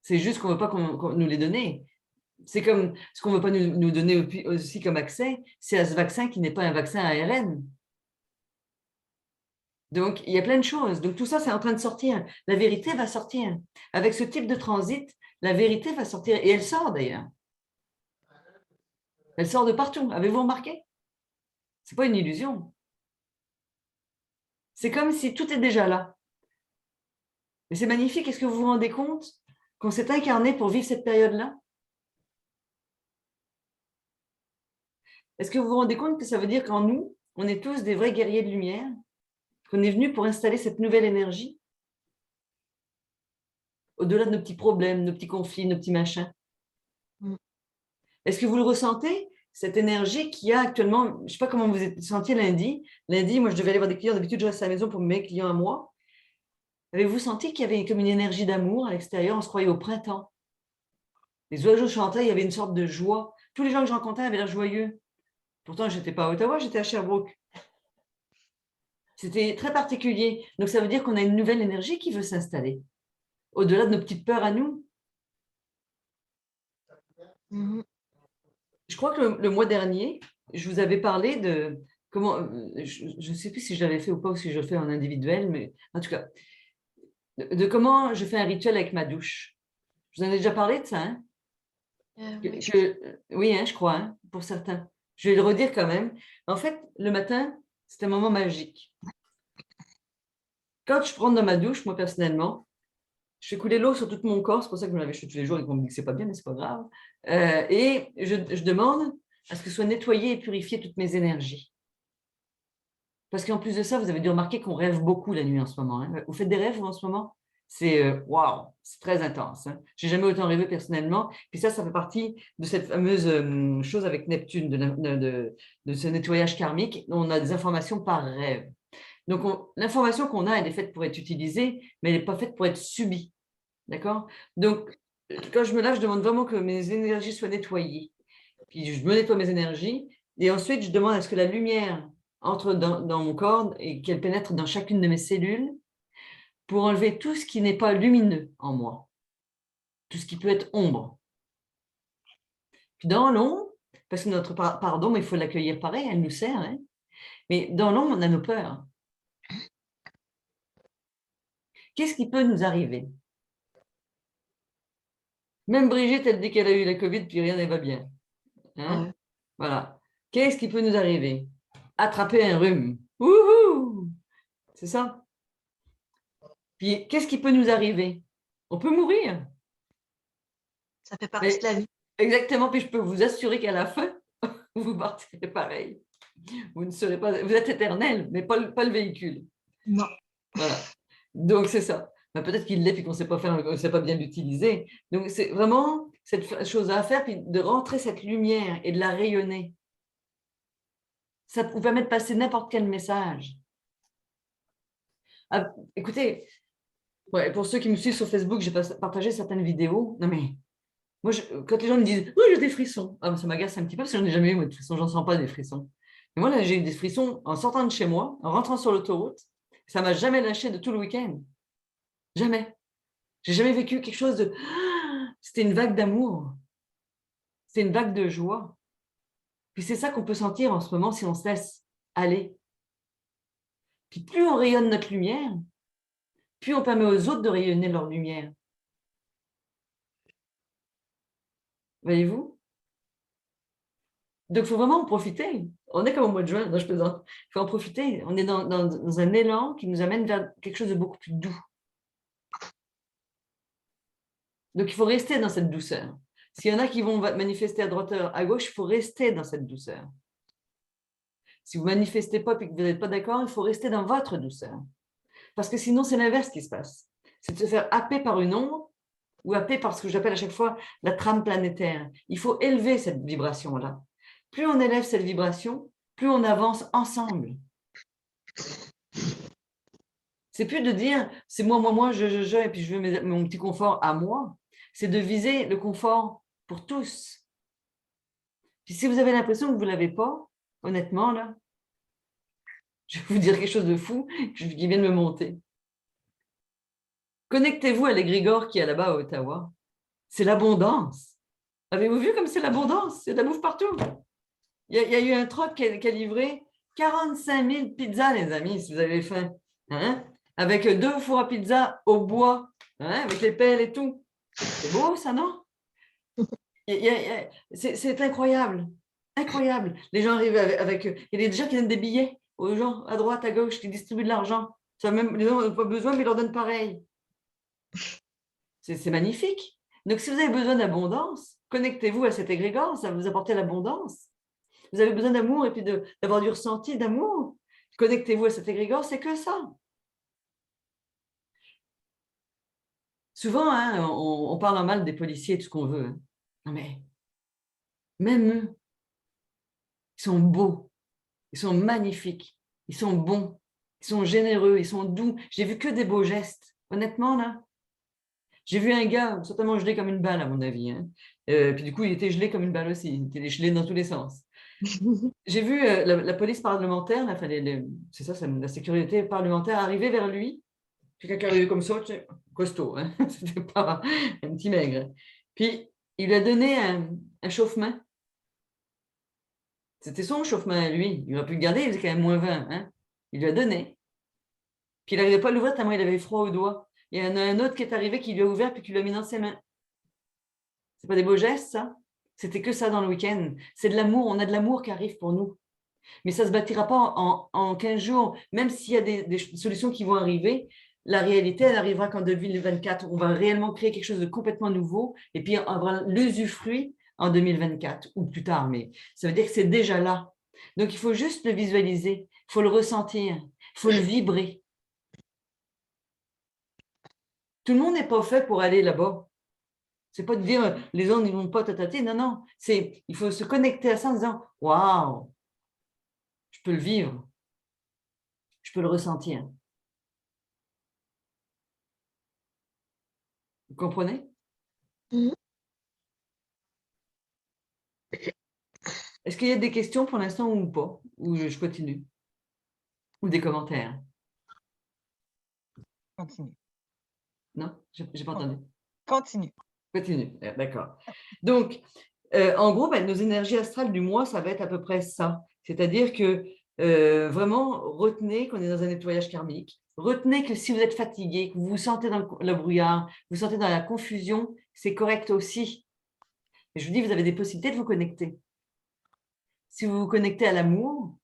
Speaker 1: C'est juste qu'on ne veut pas qu'on nous les donne. C'est comme ce qu'on ne veut pas nous donner aussi comme accès, c'est à ce vaccin qui n'est pas un vaccin ARN. Donc, il y a plein de choses. Donc, tout ça, c'est en train de sortir. La vérité va sortir. Avec ce type de transit, la vérité va sortir. Et elle sort d'ailleurs. Elle sort de partout. Avez-vous remarqué? Ce n'est pas une illusion. C'est comme si tout est déjà là. Mais c'est magnifique. Est-ce que vous vous rendez compte qu'on s'est incarné pour vivre cette période-là? Est-ce que vous vous rendez compte que ça veut dire qu'en nous, on est tous des vrais guerriers de lumière, qu'on est venus pour installer cette nouvelle énergie au-delà de nos petits problèmes, nos petits conflits, nos petits machins? Est-ce que vous le ressentez, cette énergie qu'il y a actuellement? Je ne sais pas comment vous êtes senti lundi. Lundi, moi, je devais aller voir des clients. D'habitude, je reste à la maison pour mes clients à moi. Avez-vous senti qu'il y avait comme une énergie d'amour à l'extérieur? On se croyait au printemps. Les oiseaux chantaient, il y avait une sorte de joie. Tous les gens que je rencontrais avaient l'air joyeux. Pourtant, je n'étais pas à Ottawa, j'étais à Sherbrooke. C'était très particulier. Donc, ça veut dire qu'on a une nouvelle énergie qui veut s'installer, au-delà de nos petites peurs à nous. Je crois que le mois dernier, je vous avais parlé de comment, je ne sais plus si je l'avais fait ou pas, ou si je le fais en individuel, mais en tout cas, de comment je fais un rituel avec ma douche. Je vous en ai déjà parlé de ça, hein? Oui, hein, je crois, hein, pour certains. Je vais le redire quand même. En fait, le matin, c'est un moment magique. Quand je prends dans ma douche, moi personnellement, je fais couler l'eau sur tout mon corps. C'est pour ça que je me lave les cheveux tous les jours et qu'on me dit que c'est pas bien, mais c'est pas grave. Et je demande à ce que soient nettoyées et purifiées toutes mes énergies. Parce qu'en plus de ça, vous avez dû remarquer qu'on rêve beaucoup la nuit en ce moment, hein. Vous faites des rêves, vous, en ce moment? C'est waouh, c'est très intense, hein. Je n'ai jamais autant rêvé personnellement. Puis ça fait partie de cette fameuse chose avec Neptune, de ce nettoyage karmique. On a des informations par rêve. Donc, l'information qu'on a, elle est faite pour être utilisée, mais elle n'est pas faite pour être subie. D'accord? Donc, quand je me lave, je demande vraiment que mes énergies soient nettoyées. Puis, je me nettoie mes énergies. Et ensuite, je demande à ce que la lumière entre dans mon corps et qu'elle pénètre dans chacune de mes cellules pour enlever tout ce qui n'est pas lumineux en moi. Tout ce qui peut être ombre. Puis, dans l'ombre, parce que notre pardon, mais il faut l'accueillir pareil, elle nous sert, hein? Mais dans l'ombre, on a nos peurs. Qu'est-ce qui peut nous arriver? Même Brigitte, elle dit qu'elle a eu la Covid, puis rien ne va bien. Hein?
Speaker 6: Ouais.
Speaker 1: Voilà. Qu'est-ce qui peut nous arriver? Attraper un rhume. Wouhou! C'est ça. Puis, qu'est-ce qui peut nous arriver? On peut mourir.
Speaker 6: Ça fait partie de la vie.
Speaker 1: Exactement. Puis, je peux vous assurer qu'à la fin, vous partirez pareil. Vous ne serez pas... Vous êtes éternel, mais pas le véhicule.
Speaker 6: Non.
Speaker 1: Voilà. Donc, c'est ça. Ben, peut-être qu'il l'est puis qu'on ne sait pas faire, on sait pas bien l'utiliser. Donc, c'est vraiment cette chose à faire, puis de rentrer cette lumière et de la rayonner. Ça vous permet de passer n'importe quel message. Ah, écoutez, ouais, pour ceux qui me suivent sur Facebook, j'ai partagé certaines vidéos. Non, mais moi, quand les gens me disent « Oui, j'ai des frissons », ça m'agace un petit peu parce que je n'en ai jamais eu, moi, de frissons. Je n'en sens pas des frissons. Mais moi, là, j'ai eu des frissons en sortant de chez moi, en rentrant sur l'autoroute. Ça ne m'a jamais lâché de tout le week-end. Jamais. J'ai jamais vécu quelque chose de... C'était une vague d'amour. C'était une vague de joie. Puis c'est ça qu'on peut sentir en ce moment si on se laisse aller. Puis plus on rayonne notre lumière, plus on permet aux autres de rayonner leur lumière. Voyez-vous? Donc, il faut vraiment en profiter. On est comme au mois de juin, non, je plaisante. Il faut en profiter. On est dans un élan qui nous amène vers quelque chose de beaucoup plus doux. Donc, il faut rester dans cette douceur. S'il y en a qui vont manifester à droite, à gauche, il faut rester dans cette douceur. Si vous ne manifestez pas et que vous n'êtes pas d'accord, il faut rester dans votre douceur. Parce que sinon, c'est l'inverse qui se passe. C'est de se faire happer par une ombre ou happer par ce que j'appelle à chaque fois la trame planétaire. Il faut élever cette vibration-là. Plus on élève cette vibration, plus on avance ensemble. C'est plus de dire c'est moi, je, et puis je veux mon petit confort à moi. C'est de viser le confort pour tous. Puis si vous avez l'impression que vous ne l'avez pas, honnêtement, là, je vais vous dire quelque chose de fou qui vient de me monter. Connectez-vous à l'égrégore qui est là-bas à Ottawa. C'est l'abondance. Avez-vous vu comme c'est l'abondance? Il y a de la bouffe partout. Il y a eu un truck qui a livré 45 000 pizzas, les amis, si vous avez faim. Hein? Avec 2 fours à pizza au bois, hein? Avec les pelles et tout. C'est beau, ça, non? C'est incroyable. Incroyable. Les gens arrivent avec... Il y a des gens qui donnent des billets aux gens à droite, à gauche, qui distribuent de l'argent. Les gens n'ont pas besoin, mais ils leur donnent pareil. C'est magnifique. Donc, si vous avez besoin d'abondance, connectez-vous à cet égrégore, ça va vous apporter l'abondance. vous avez besoin d'amour et puis d'avoir du ressenti d'amour. Connectez-vous à cet égrégore, c'est que ça. Souvent, hein, on parle en mal des policiers, tout ce qu'on veut. Hein. Non, mais même eux, ils sont beaux, ils sont magnifiques, ils sont bons, ils sont généreux, ils sont doux. J'ai vu que des beaux gestes. Honnêtement, là, j'ai vu un gars certainement gelé comme une balle, à mon avis. Hein. Puis du coup, il était gelé comme une balle aussi. Il était gelé dans tous les sens. J'ai vu la police parlementaire, là, enfin, c'est ça, la sécurité parlementaire arriver vers lui. Puis quelqu'un arrivé comme ça, tu sais, costaud, hein. C'était pas un petit maigre. Puis il lui a donné un chauffe-main. C'était son chauffe-main à lui. Il aurait pu le garder, il faisait quand même -20. Hein. Il lui a donné. Puis il n'arrivait pas à l'ouvrir tellement il avait froid aux doigts. Il y en a un autre qui est arrivé qui lui a ouvert puis qui lui a mis dans ses mains. C'est pas des beaux gestes, ça? C'était que ça dans le week-end. C'est de l'amour, on a de l'amour qui arrive pour nous. Mais ça ne se bâtira pas en 15 jours. Même s'il y a des solutions qui vont arriver, la réalité, elle arrivera qu'en 2024, on va réellement créer quelque chose de complètement nouveau et puis avoir l'usufruit en 2024 ou plus tard. Mais ça veut dire que c'est déjà là. Donc, il faut juste le visualiser, il faut le ressentir, il faut le vibrer. Tout le monde n'est pas fait pour aller là-bas. C'est pas de dire les gens n'y vont pas tatater. Non, non. Il faut se connecter à ça en disant waouh, je peux le vivre, je peux le ressentir. Vous comprenez?
Speaker 6: Mhm.
Speaker 1: Est-ce qu'il y a des questions pour l'instant ou pas? Ou je continue? Ou des commentaires?
Speaker 3: Continue.
Speaker 1: Non? Je n'ai pas entendu.
Speaker 3: Continue.
Speaker 1: Continue. D'accord. Donc, en gros, nos énergies astrales du mois, ça va être à peu près ça. C'est-à-dire que vraiment, retenez qu'on est dans un nettoyage karmique. Retenez que si vous êtes fatigué, que vous vous sentez dans le brouillard, vous vous sentez dans la confusion, c'est correct aussi. Et je vous dis, vous avez des possibilités de vous connecter. Si vous vous connectez à l'amour,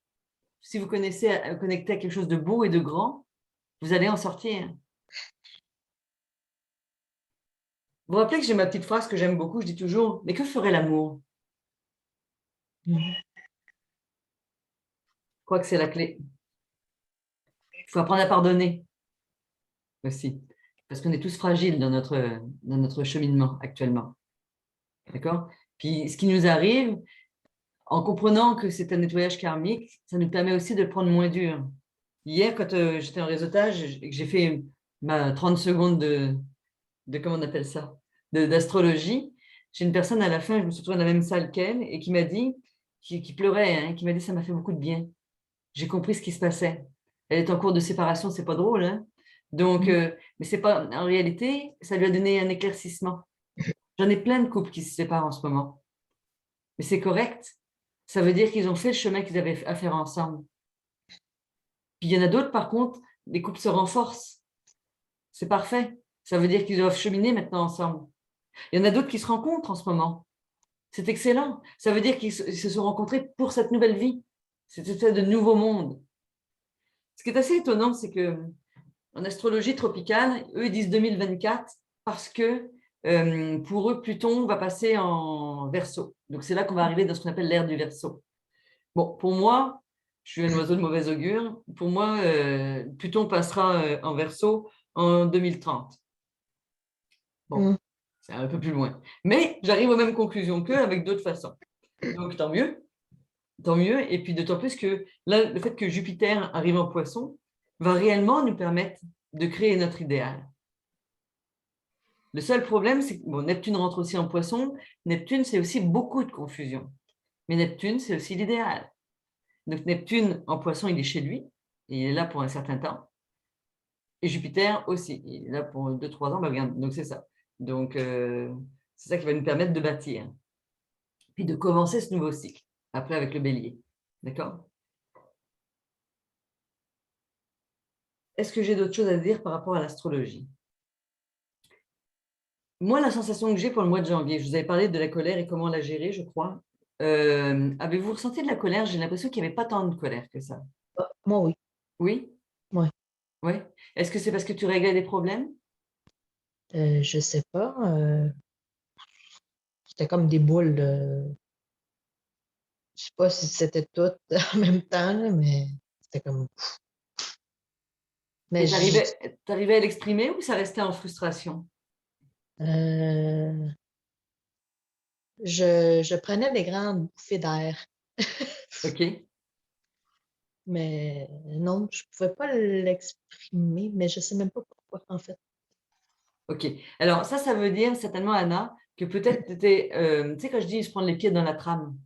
Speaker 1: si vous connectez à quelque chose de beau et de grand, vous allez en sortir. Vous vous rappelez que j'ai ma petite phrase que j'aime beaucoup, je dis toujours, mais que ferait l'amour? Je crois que c'est la clé. Il faut apprendre à pardonner aussi, parce qu'on est tous fragiles dans notre cheminement actuellement. D'accord? Puis ce qui nous arrive, en comprenant que c'est un nettoyage karmique, ça nous permet aussi de le prendre moins dur. Hier, quand j'étais en réseautage et que j'ai fait ma 30 secondes de comment on appelle ça, d'astrologie, j'ai une personne à la fin, je me suis retrouvée dans la même salle qu'elle, et qui m'a dit, qui pleurait, hein, qui m'a dit, ça m'a fait beaucoup de bien. J'ai compris ce qui se passait. Elle est en cours de séparation, c'est pas drôle, hein? Donc, mais c'est pas, en réalité, ça lui a donné un éclaircissement. J'en ai plein de couples qui se séparent en ce moment. Mais c'est correct. Ça veut dire qu'ils ont fait le chemin qu'ils avaient à faire ensemble. Puis il y en a d'autres, par contre, les couples se renforcent. C'est parfait. Ça veut dire qu'ils doivent cheminer maintenant ensemble. Il y en a d'autres qui se rencontrent en ce moment. C'est excellent. Ça veut dire qu'ils se sont rencontrés pour cette nouvelle vie. C'est espèce de nouveau monde. Ce qui est assez étonnant, c'est que en astrologie tropicale, eux, ils disent 2024 parce que pour eux, Pluton va passer en Verseau. Donc, c'est là qu'on va arriver dans ce qu'on appelle l'ère du Verseau. Bon, pour moi, je suis un oiseau de mauvais augure. Pour moi, Pluton passera en Verseau en 2030. Bon, c'est un peu plus loin. Mais j'arrive aux mêmes conclusions qu'eux avec d'autres façons. Donc, tant mieux. Tant mieux. Et puis, d'autant plus que là, le fait que Jupiter arrive en Poisson va réellement nous permettre de créer notre idéal. Le seul problème, c'est que bon, Neptune rentre aussi en Poisson. Neptune, c'est aussi beaucoup de confusion. Mais Neptune, c'est aussi l'idéal. Donc, Neptune en Poisson, il est chez lui. Et il est là pour un certain temps. Et Jupiter aussi. Il est là pour 2-3 ans. Donc, c'est ça. Donc, c'est ça qui va nous permettre de bâtir. Puis de commencer ce nouveau cycle. Après, avec le bélier. D'accord? Est-ce que j'ai d'autres choses à dire par rapport à l'astrologie? Moi, la sensation que j'ai pour le mois de janvier, je vous avais parlé de la colère et comment la gérer, je crois. Avez-vous ressenti de la colère? J'ai l'impression qu'il n'y avait pas tant de colère que ça.
Speaker 6: Moi, oui.
Speaker 1: Oui?
Speaker 6: Ouais.
Speaker 1: Oui. Est-ce que c'est parce que tu réglais des problèmes?
Speaker 6: Je sais pas. C'était comme des boules. Je sais pas si c'était tout en même temps, là, mais c'était comme. Mais
Speaker 1: Et t'arrivais à l'exprimer ou ça restait en frustration?
Speaker 6: euh, je prenais des grandes bouffées d'air.
Speaker 1: OK.
Speaker 6: Mais non, je pouvais pas l'exprimer, mais je sais même pas pourquoi, en fait.
Speaker 1: OK. Alors ça veut dire certainement, Anna, que peut-être tu étais, tu sais, quand je dis se prendre les pieds dans la trame,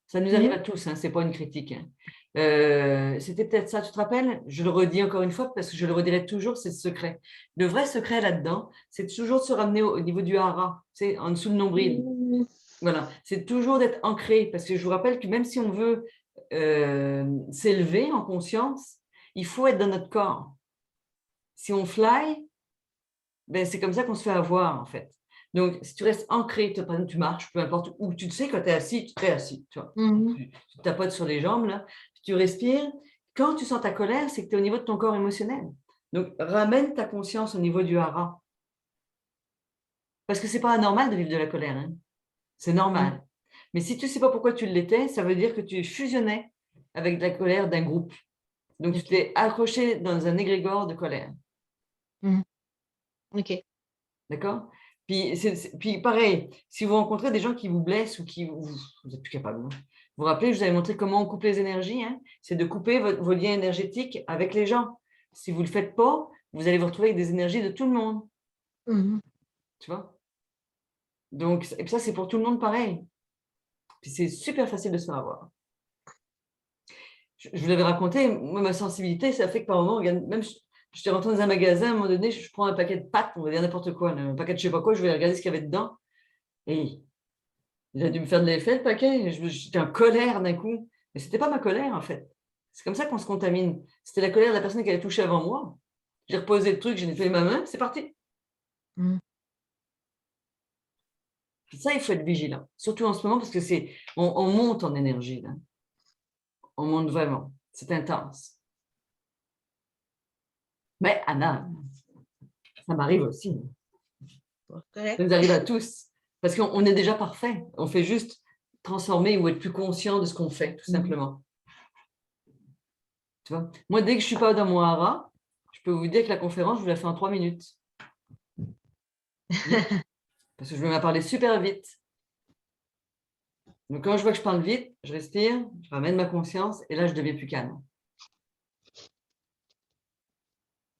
Speaker 1: ça nous arrive
Speaker 4: Mhm.
Speaker 1: à tous, hein, c'est pas une critique. Hein. C'était peut-être ça, tu te rappelles? Je le redis encore une fois parce que je le redirai toujours, c'est le secret. Le vrai secret là-dedans, c'est toujours de se ramener au niveau du hara, tu sais, en dessous le nombril.
Speaker 6: Mm.
Speaker 1: Voilà, c'est toujours d'être ancré parce que je vous rappelle que même si on veut s'élever en conscience, il faut être dans notre corps. Si on fly, ben, c'est comme ça qu'on se fait avoir, en fait. Donc, si tu restes ancré, par exemple, tu marches, peu importe où, tu te sais, quand tu es assis, tu es assis, tu vois.
Speaker 6: Mhm.
Speaker 1: Tu tapotes sur les jambes, là, puis tu respires. Quand tu sens ta colère, c'est que tu es au niveau de ton corps émotionnel. Donc, ramène ta conscience au niveau du hara. Parce que ce n'est pas anormal de vivre de la colère. Hein. C'est normal. Mais si tu ne sais pas pourquoi tu l'étais, ça veut dire que tu fusionnais avec la colère d'un groupe. Donc, tu
Speaker 6: OK.
Speaker 1: t'es accroché dans un égrégore de colère.
Speaker 6: Mhm. OK.
Speaker 1: D'accord? Puis pareil, si vous rencontrez des gens qui vous blessent ou qui vous n'êtes plus capable. Hein. Vous vous rappelez, je vous avais montré comment on coupe les énergies. Hein? C'est de couper vos liens énergétiques avec les gens. Si vous ne le faites pas, vous allez vous retrouver avec des énergies de tout le monde.
Speaker 6: Mhm.
Speaker 1: Tu vois? Donc, et puis ça, c'est pour tout le monde pareil. Puis c'est super facile de se faire avoir. Je vous l'avais raconté, moi, ma sensibilité, ça fait que par moment, regarde, même je suis rentrée dans un magasin, à un moment donné, je prends un paquet de pâtes, on va dire n'importe quoi, un paquet de je sais pas quoi, je vais regarder ce qu'il y avait dedans. Et il a dû me faire de l'effet, le paquet. J'étais en colère d'un coup. Mais ce n'était pas ma colère, en fait. C'est comme ça qu'on se contamine. C'était la colère de la personne qui avait touché avant moi. J'ai reposé le truc, j'ai nettoyé ma main, c'est parti.
Speaker 6: Mhm.
Speaker 1: Puis ça, il faut être vigilant. Surtout en ce moment, parce que on monte en énergie. Là. On monte vraiment. C'est intense. Mais Anna, ça m'arrive aussi.
Speaker 6: Pas
Speaker 1: Ça
Speaker 6: correct.
Speaker 1: nous arrive à tous. Parce qu'on est déjà parfait. On fait juste transformer ou être plus conscient de ce qu'on fait, tout
Speaker 6: Mhm.
Speaker 1: simplement. Tu vois? Moi, dès que je ne suis pas dans mon hara, je peux vous dire que la conférence, je vous la fais en 3 minutes. Parce que je me mets à parler super vite. Donc, quand je vois que je parle vite, je respire, je ramène ma conscience et là, je deviens plus calme.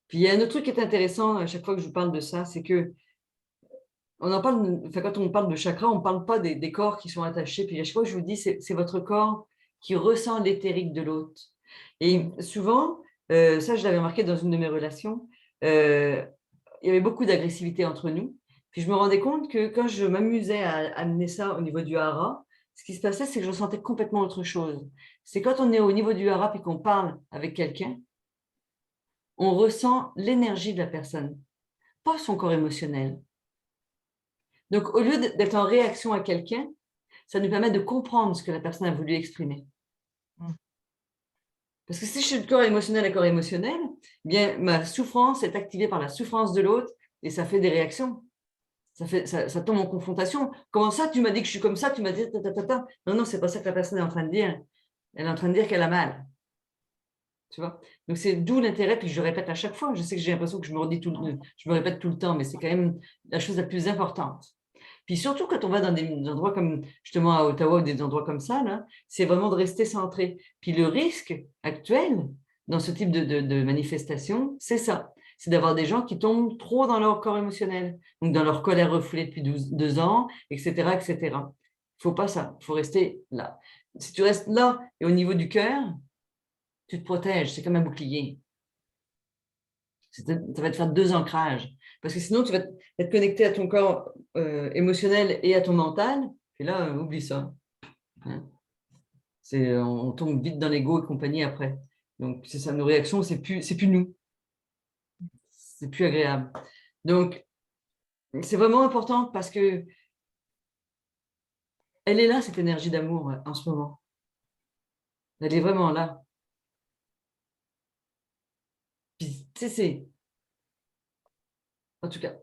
Speaker 1: Puis, il y a un autre truc qui est intéressant à chaque fois que je vous parle de ça, c'est que on en parle, enfin, quand on parle de chakra, on ne parle pas des corps qui sont attachés. Puis, à chaque fois que je vous dis, c'est votre corps qui ressent l'éthérique de l'autre. Et souvent, ça, je l'avais remarqué dans une de mes relations, il y avait beaucoup d'agressivité entre nous. Puis je me rendais compte que quand je m'amusais à amener ça au niveau du hara, ce qui se passait, c'est que je ressentais complètement autre chose. C'est quand on est au niveau du hara et qu'on parle avec quelqu'un, on ressent l'énergie de la personne, pas son corps émotionnel. Donc, au lieu d'être en réaction à quelqu'un, ça nous permet de comprendre ce que la personne a voulu exprimer. Parce que si je suis de corps émotionnel à corps émotionnel, eh bien, ma souffrance est activée par la souffrance de l'autre et ça fait des réactions. Ça tombe en confrontation. Comment ça, tu m'as dit que je suis comme ça, tu m'as dit ta, ta, ta, ta. Non, non, c'est pas ça que la personne est en train de dire. Elle est en train de dire qu'elle a mal. Tu vois? Donc, c'est d'où l'intérêt, puis je répète à chaque fois. Je sais que j'ai l'impression que je me répète tout le temps, mais c'est quand même la chose la plus importante. Puis surtout quand on va dans des endroits comme justement à Ottawa ou des endroits comme ça, là, c'est vraiment de rester centré. Puis le risque actuel dans ce type de manifestation, c'est ça. C'est d'avoir des gens qui tombent trop dans leur corps émotionnel, donc dans leur colère refoulée depuis 2 ans, etc., etc. Il ne faut pas ça. Il faut rester là. Si tu restes là et au niveau du cœur, tu te protèges. C'est comme un bouclier. Ça va te faire 2 ancrages. Parce que sinon, tu vas être connecté à ton corps émotionnel et à ton mental. Et là, oublie ça. Hein. On tombe vite dans l'ego et compagnie après. Donc, c'est ça, nos réactions, c'est plus nous. C'est plus agréable. Donc, c'est vraiment important parce que elle est là, cette énergie d'amour en ce moment. Elle est vraiment là. Puis, tu sais, en tout cas,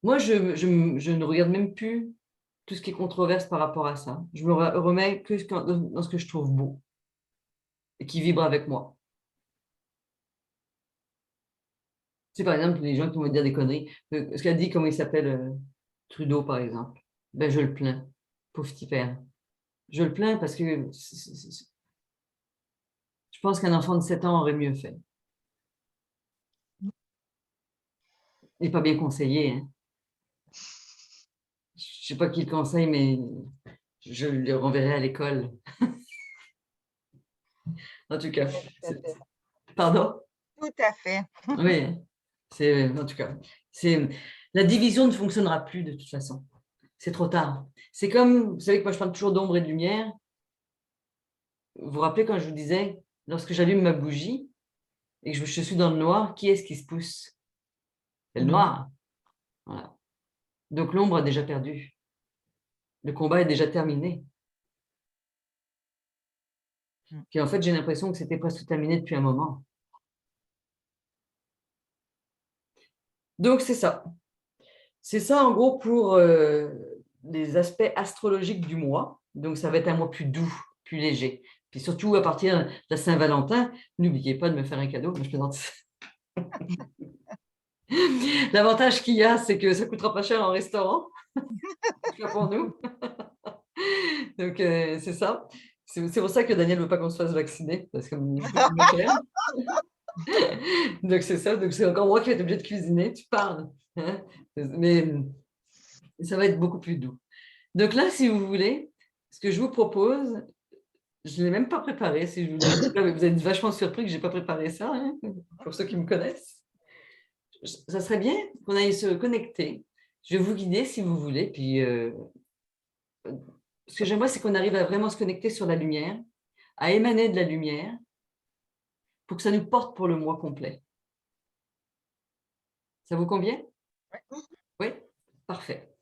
Speaker 1: moi, je ne regarde même plus tout ce qui est controverse par rapport à ça. Je me remets que dans ce que je trouve beau et qui vibre avec moi. C'est par exemple les gens qui vont me dire des conneries. Ce qu'a dit, comment il s'appelle, Trudeau, par exemple. Ben, je le plains. Pauvre petit père. Je le plains parce que je pense qu'un enfant de 7 ans aurait mieux fait. Il n'est pas bien conseillé. Hein. Je ne sais pas qui le conseille, mais je le renverrai à l'école. En tout cas.
Speaker 3: Tout à fait.
Speaker 1: Pardon?
Speaker 3: Tout à fait.
Speaker 1: Oui, en tout cas. La division ne fonctionnera plus de toute façon. C'est trop tard. C'est comme, vous savez que moi je parle toujours d'ombre et de lumière. Vous vous rappelez quand je vous disais, lorsque j'allume ma bougie et que je suis dans le noir, qui est-ce qui se pousse? C'est le noir. Voilà. Donc l'ombre a déjà perdu. Le combat est déjà terminé. Et en fait, j'ai l'impression que c'était presque terminé depuis un moment. Donc c'est ça. C'est ça en gros pour les aspects astrologiques du mois. Donc ça va être un mois plus doux, plus léger. Puis surtout à partir de la Saint-Valentin, n'oubliez pas de me faire un cadeau. Moi, je plaisante. L'avantage qu'il y a, c'est que ça ne coûtera pas cher en restaurant. Pour nous. Donc c'est ça. C'est pour ça que Daniel ne veut pas qu'on se fasse vacciner, parce que donc c'est ça. Donc c'est encore moi qui vais être obligée de cuisiner. Tu parles. Hein, mais ça va être beaucoup plus doux. Donc là, si vous voulez, ce que je vous propose, je ne l'ai même pas préparé. Si je vous dis, vous êtes vachement surpris que je n'ai pas préparé ça, hein, pour ceux qui me connaissent. Ça serait bien qu'on aille se connecter. Je vais vous guider si vous voulez. Puis, ce que j'aimerais, c'est qu'on arrive à vraiment se connecter sur la lumière, à émaner de la lumière, pour que ça nous porte pour le mois complet. Ça vous convient? Oui? Parfait.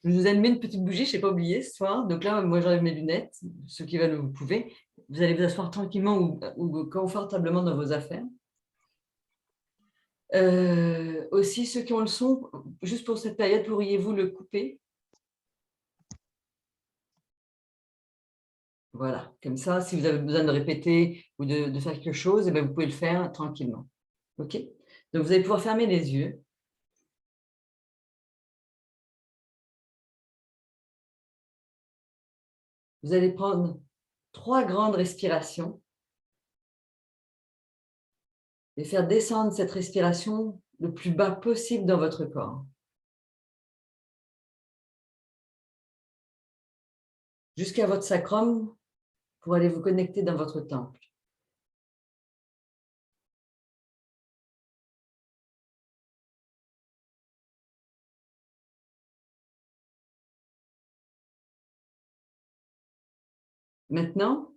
Speaker 1: Je vous ai allumé une petite bougie, je n'ai pas oublié ce soir. Donc là, moi, j'enlève mes lunettes. Ceux qui veulent, vous pouvez. Vous allez vous asseoir tranquillement ou confortablement dans vos affaires. Aussi, ceux qui ont le son, juste pour cette période, pourriez-vous le couper? Voilà, comme ça, si vous avez besoin de répéter ou de faire quelque chose, eh bien, vous pouvez le faire tranquillement. OK? Donc, vous allez pouvoir fermer les yeux. Vous allez prendre 3 grandes respirations et faire descendre cette respiration le plus bas possible dans votre corps. Jusqu'à votre sacrum pour aller vous connecter dans votre temple. Maintenant,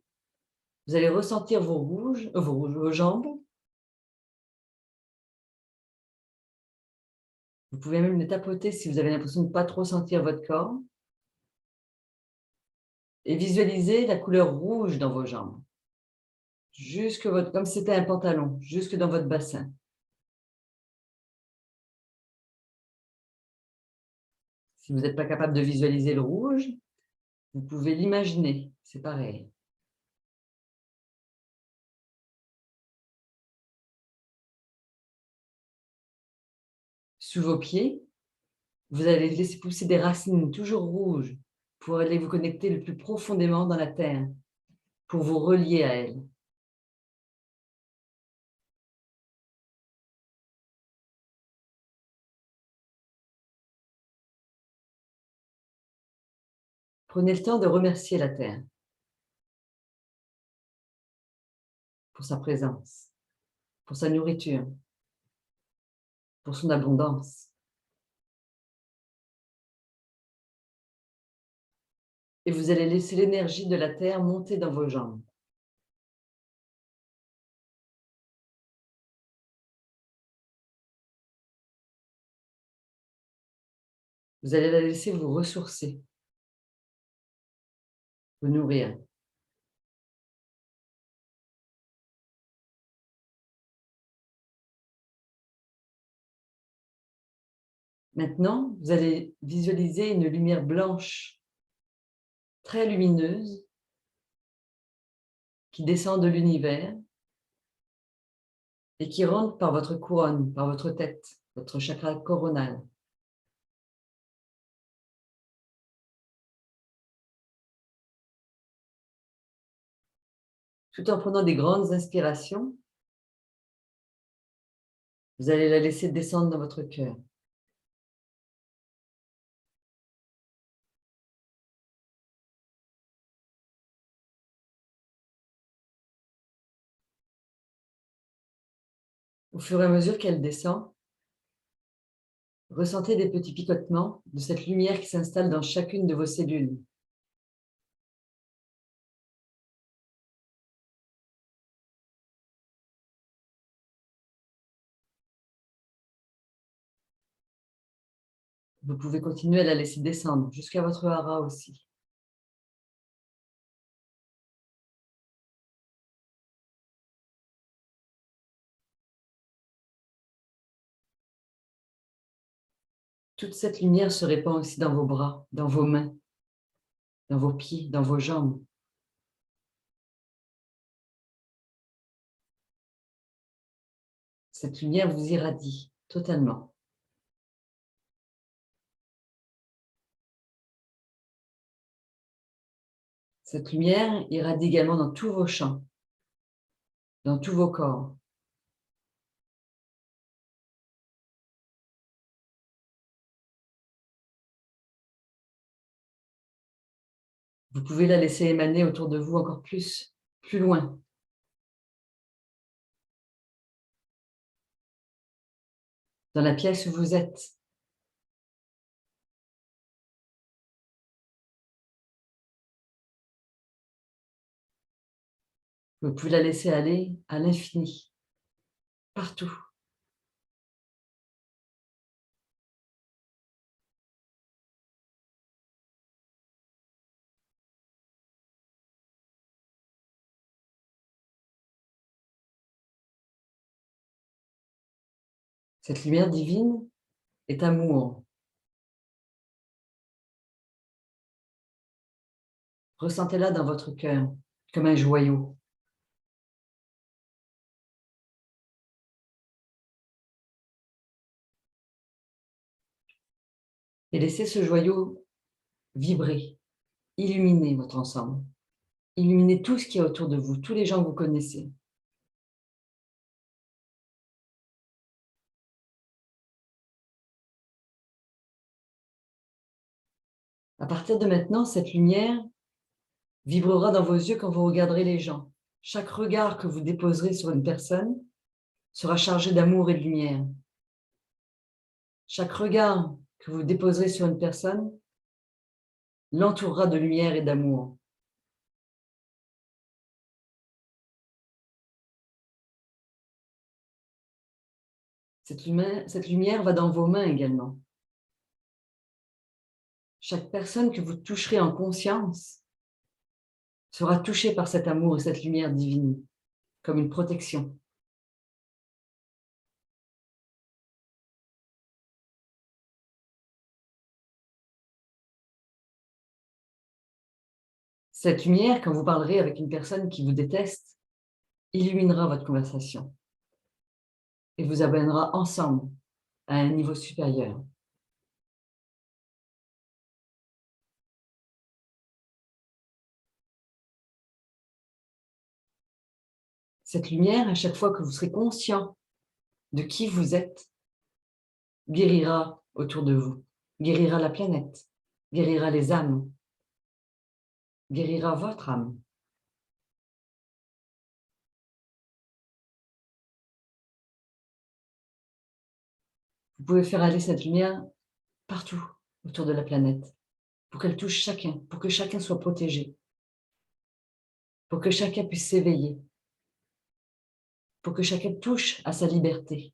Speaker 1: vous allez ressentir vos jambes. Vous pouvez même les tapoter si vous avez l'impression de ne pas trop sentir votre corps. Et visualisez la couleur rouge dans vos jambes. Comme si c'était un pantalon, jusque dans votre bassin. Si vous n'êtes pas capable de visualiser le rouge, vous pouvez l'imaginer, c'est pareil. Sous vos pieds, vous allez laisser pousser des racines toujours rouges pour aller vous connecter le plus profondément dans la terre, pour vous relier à elle. Prenez le temps de remercier la terre pour sa présence, pour sa nourriture, pour son abondance. Et vous allez laisser l'énergie de la terre monter dans vos jambes. Vous allez la laisser vous ressourcer, vous nourrir. Maintenant, vous allez visualiser une lumière blanche, très lumineuse, qui descend de l'univers et qui rentre par votre couronne, par votre tête, votre chakra coronal. Tout en prenant des grandes inspirations, vous allez la laisser descendre dans votre cœur. Au fur et à mesure qu'elle descend, ressentez des petits picotements de cette lumière qui s'installe dans chacune de vos cellules. Vous pouvez continuer à la laisser descendre jusqu'à votre hara aussi. Toute cette lumière se répand aussi dans vos bras, dans vos mains, dans vos pieds, dans vos jambes. Cette lumière vous irradie totalement. Cette lumière irradie également dans tous vos champs, dans tous vos corps. Vous pouvez la laisser émaner autour de vous encore plus loin. Dans la pièce où vous êtes. Vous pouvez la laisser aller à l'infini, partout. Cette lumière divine est amour. Ressentez-la dans votre cœur, comme un joyau. Et laissez ce joyau vibrer, illuminer votre ensemble. Illuminez tout ce qui est autour de vous, tous les gens que vous connaissez. À partir de maintenant, cette lumière vibrera dans vos yeux quand vous regarderez les gens. Chaque regard que vous déposerez sur une personne sera chargé d'amour et de lumière. Chaque regard que vous déposerez sur une personne l'entourera de lumière et d'amour. Cette lumière va dans vos mains également. Chaque personne que vous toucherez en conscience sera touchée par cet amour et cette lumière divine, comme une protection. Cette lumière, quand vous parlerez avec une personne qui vous déteste, illuminera votre conversation et vous amènera ensemble à un niveau supérieur. Cette lumière, à chaque fois que vous serez conscient de qui vous êtes, guérira autour de vous, guérira la planète, guérira les âmes, guérira votre âme. Vous pouvez faire aller cette lumière partout autour de la planète, pour qu'elle touche chacun, pour que chacun soit protégé, pour que chacun puisse s'éveiller, pour que chacun touche à sa liberté,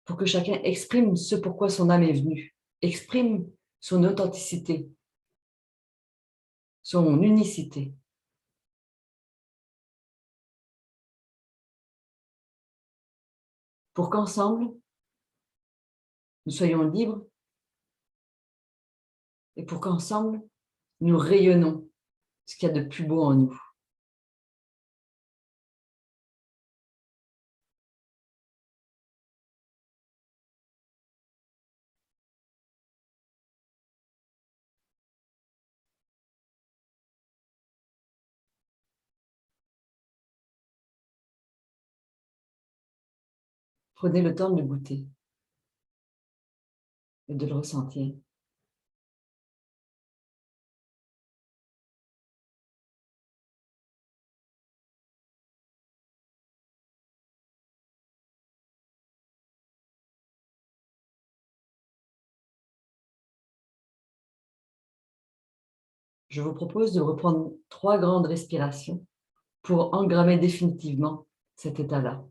Speaker 1: pour que chacun exprime ce pourquoi son âme est venue, exprime son authenticité, son unicité. pour qu'ensemble, nous soyons libres et pour qu'ensemble, nous rayonnons ce qu'il y a de plus beau en nous. Prenez le temps de le goûter et de le ressentir. Je vous propose de reprendre 3 grandes respirations pour engrammer définitivement cet état-là.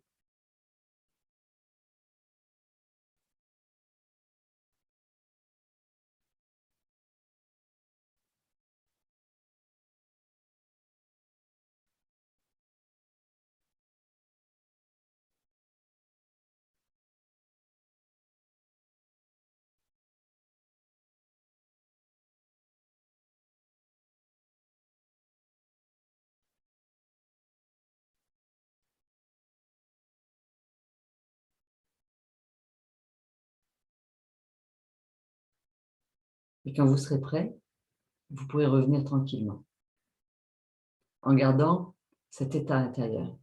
Speaker 1: Et quand vous serez prêt, vous pourrez revenir tranquillement en gardant cet état intérieur.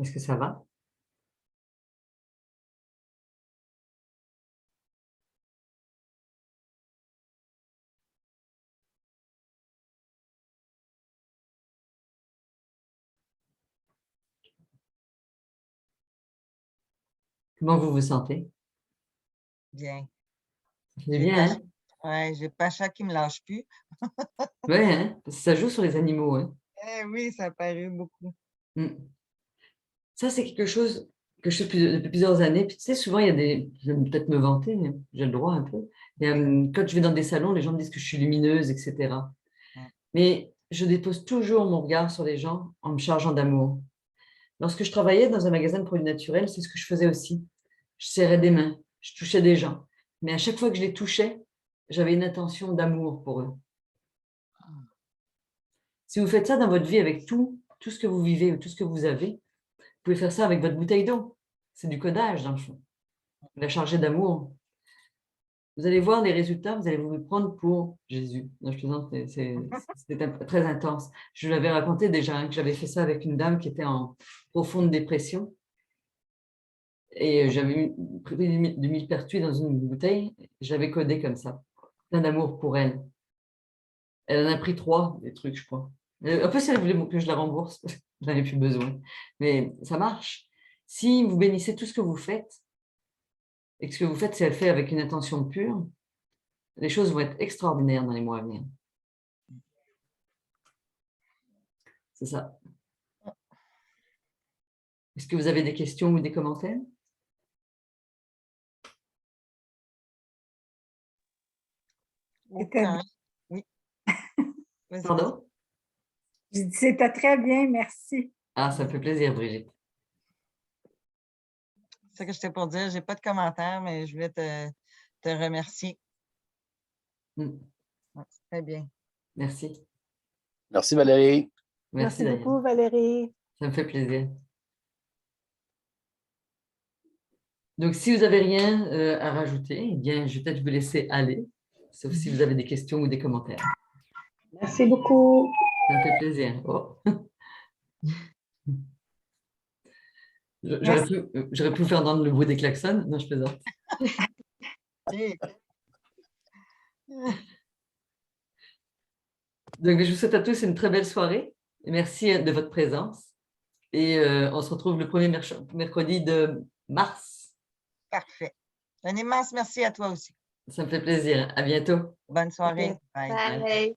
Speaker 1: Est-ce que ça va? Comment vous vous sentez?
Speaker 3: Bien.
Speaker 1: C'est
Speaker 3: J'ai
Speaker 1: bien, hein?
Speaker 3: Ouais, j'ai Pacha qui me lâche plus.
Speaker 1: Oui, hein? Parce que ça joue sur les animaux, hein?
Speaker 3: Eh oui, ça paraît beaucoup.
Speaker 1: Mm. Ça, c'est quelque chose que je fais depuis plusieurs années. Puis, tu sais, souvent, il y a des... Je vais peut-être me vanter, mais j'ai le droit un peu. Et, quand je vais dans des salons, les gens me disent que je suis lumineuse, etc.
Speaker 3: Mm.
Speaker 1: Mais je dépose toujours mon regard sur les gens en me chargeant d'amour. Lorsque je travaillais dans un magasin de produits naturels, c'est ce que je faisais aussi. Je serrais des mains, je touchais des gens. Mais à chaque fois que je les touchais, j'avais une intention d'amour pour eux. Si vous faites ça dans votre vie avec tout ce que vous vivez ou tout ce que vous avez, vous pouvez faire ça avec votre bouteille d'eau. C'est du codage, dans le fond. Vous la chargez d'amour. Vous allez voir les résultats, vous allez vous prendre pour Jésus. Non, je plaisante, c'était très intense. Je vous l'avais raconté déjà, hein, que j'avais fait ça avec une dame qui était en profonde dépression. Et j'avais pris du millepertuis dans une bouteille, j'avais codé comme ça. Plein d'amour pour elle. Elle en a pris 3, des trucs, je crois. En plus, elle voulait que je la rembourse, je n'en avais plus besoin. Mais ça marche. Si vous bénissez tout ce que vous faites, et que ce que vous faites, c'est fait avec une intention pure, les choses vont être extraordinaires dans les mois à venir. C'est ça. Est-ce que vous avez des questions ou des commentaires?
Speaker 4: C'était
Speaker 3: Aucun. Oui. Vas-y, vas-y.
Speaker 1: Pardon?
Speaker 4: Je dis, c'était très bien, merci.
Speaker 1: Ah, ça me fait plaisir, Brigitte.
Speaker 3: C'est ça que j'étais pour dire. J'ai pas de commentaire, mais je voulais te remercier.
Speaker 1: Mm.
Speaker 3: Ouais, c'est très bien.
Speaker 1: Merci.
Speaker 7: Merci Valérie.
Speaker 2: Merci
Speaker 1: Diane.
Speaker 2: beaucoup, Valérie.
Speaker 1: Ça me fait plaisir. Donc, si vous n'avez rien à rajouter, eh bien, je vais peut-être vous laisser aller, sauf si vous avez des questions ou des commentaires.
Speaker 6: Merci beaucoup.
Speaker 1: Ça me fait plaisir. Oh. J'aurais pu vous faire entendre le bruit des klaxons. Non, je plaisante.
Speaker 3: Ok.
Speaker 1: Donc, je vous souhaite à tous une très belle soirée Merci de votre présence. Et on se retrouve le premier mercredi de mars.
Speaker 3: Parfait. Un immense merci à toi aussi.
Speaker 1: Ça me fait plaisir. À bientôt.
Speaker 3: Bonne soirée.
Speaker 6: Ok.
Speaker 3: Bye.
Speaker 6: Bye.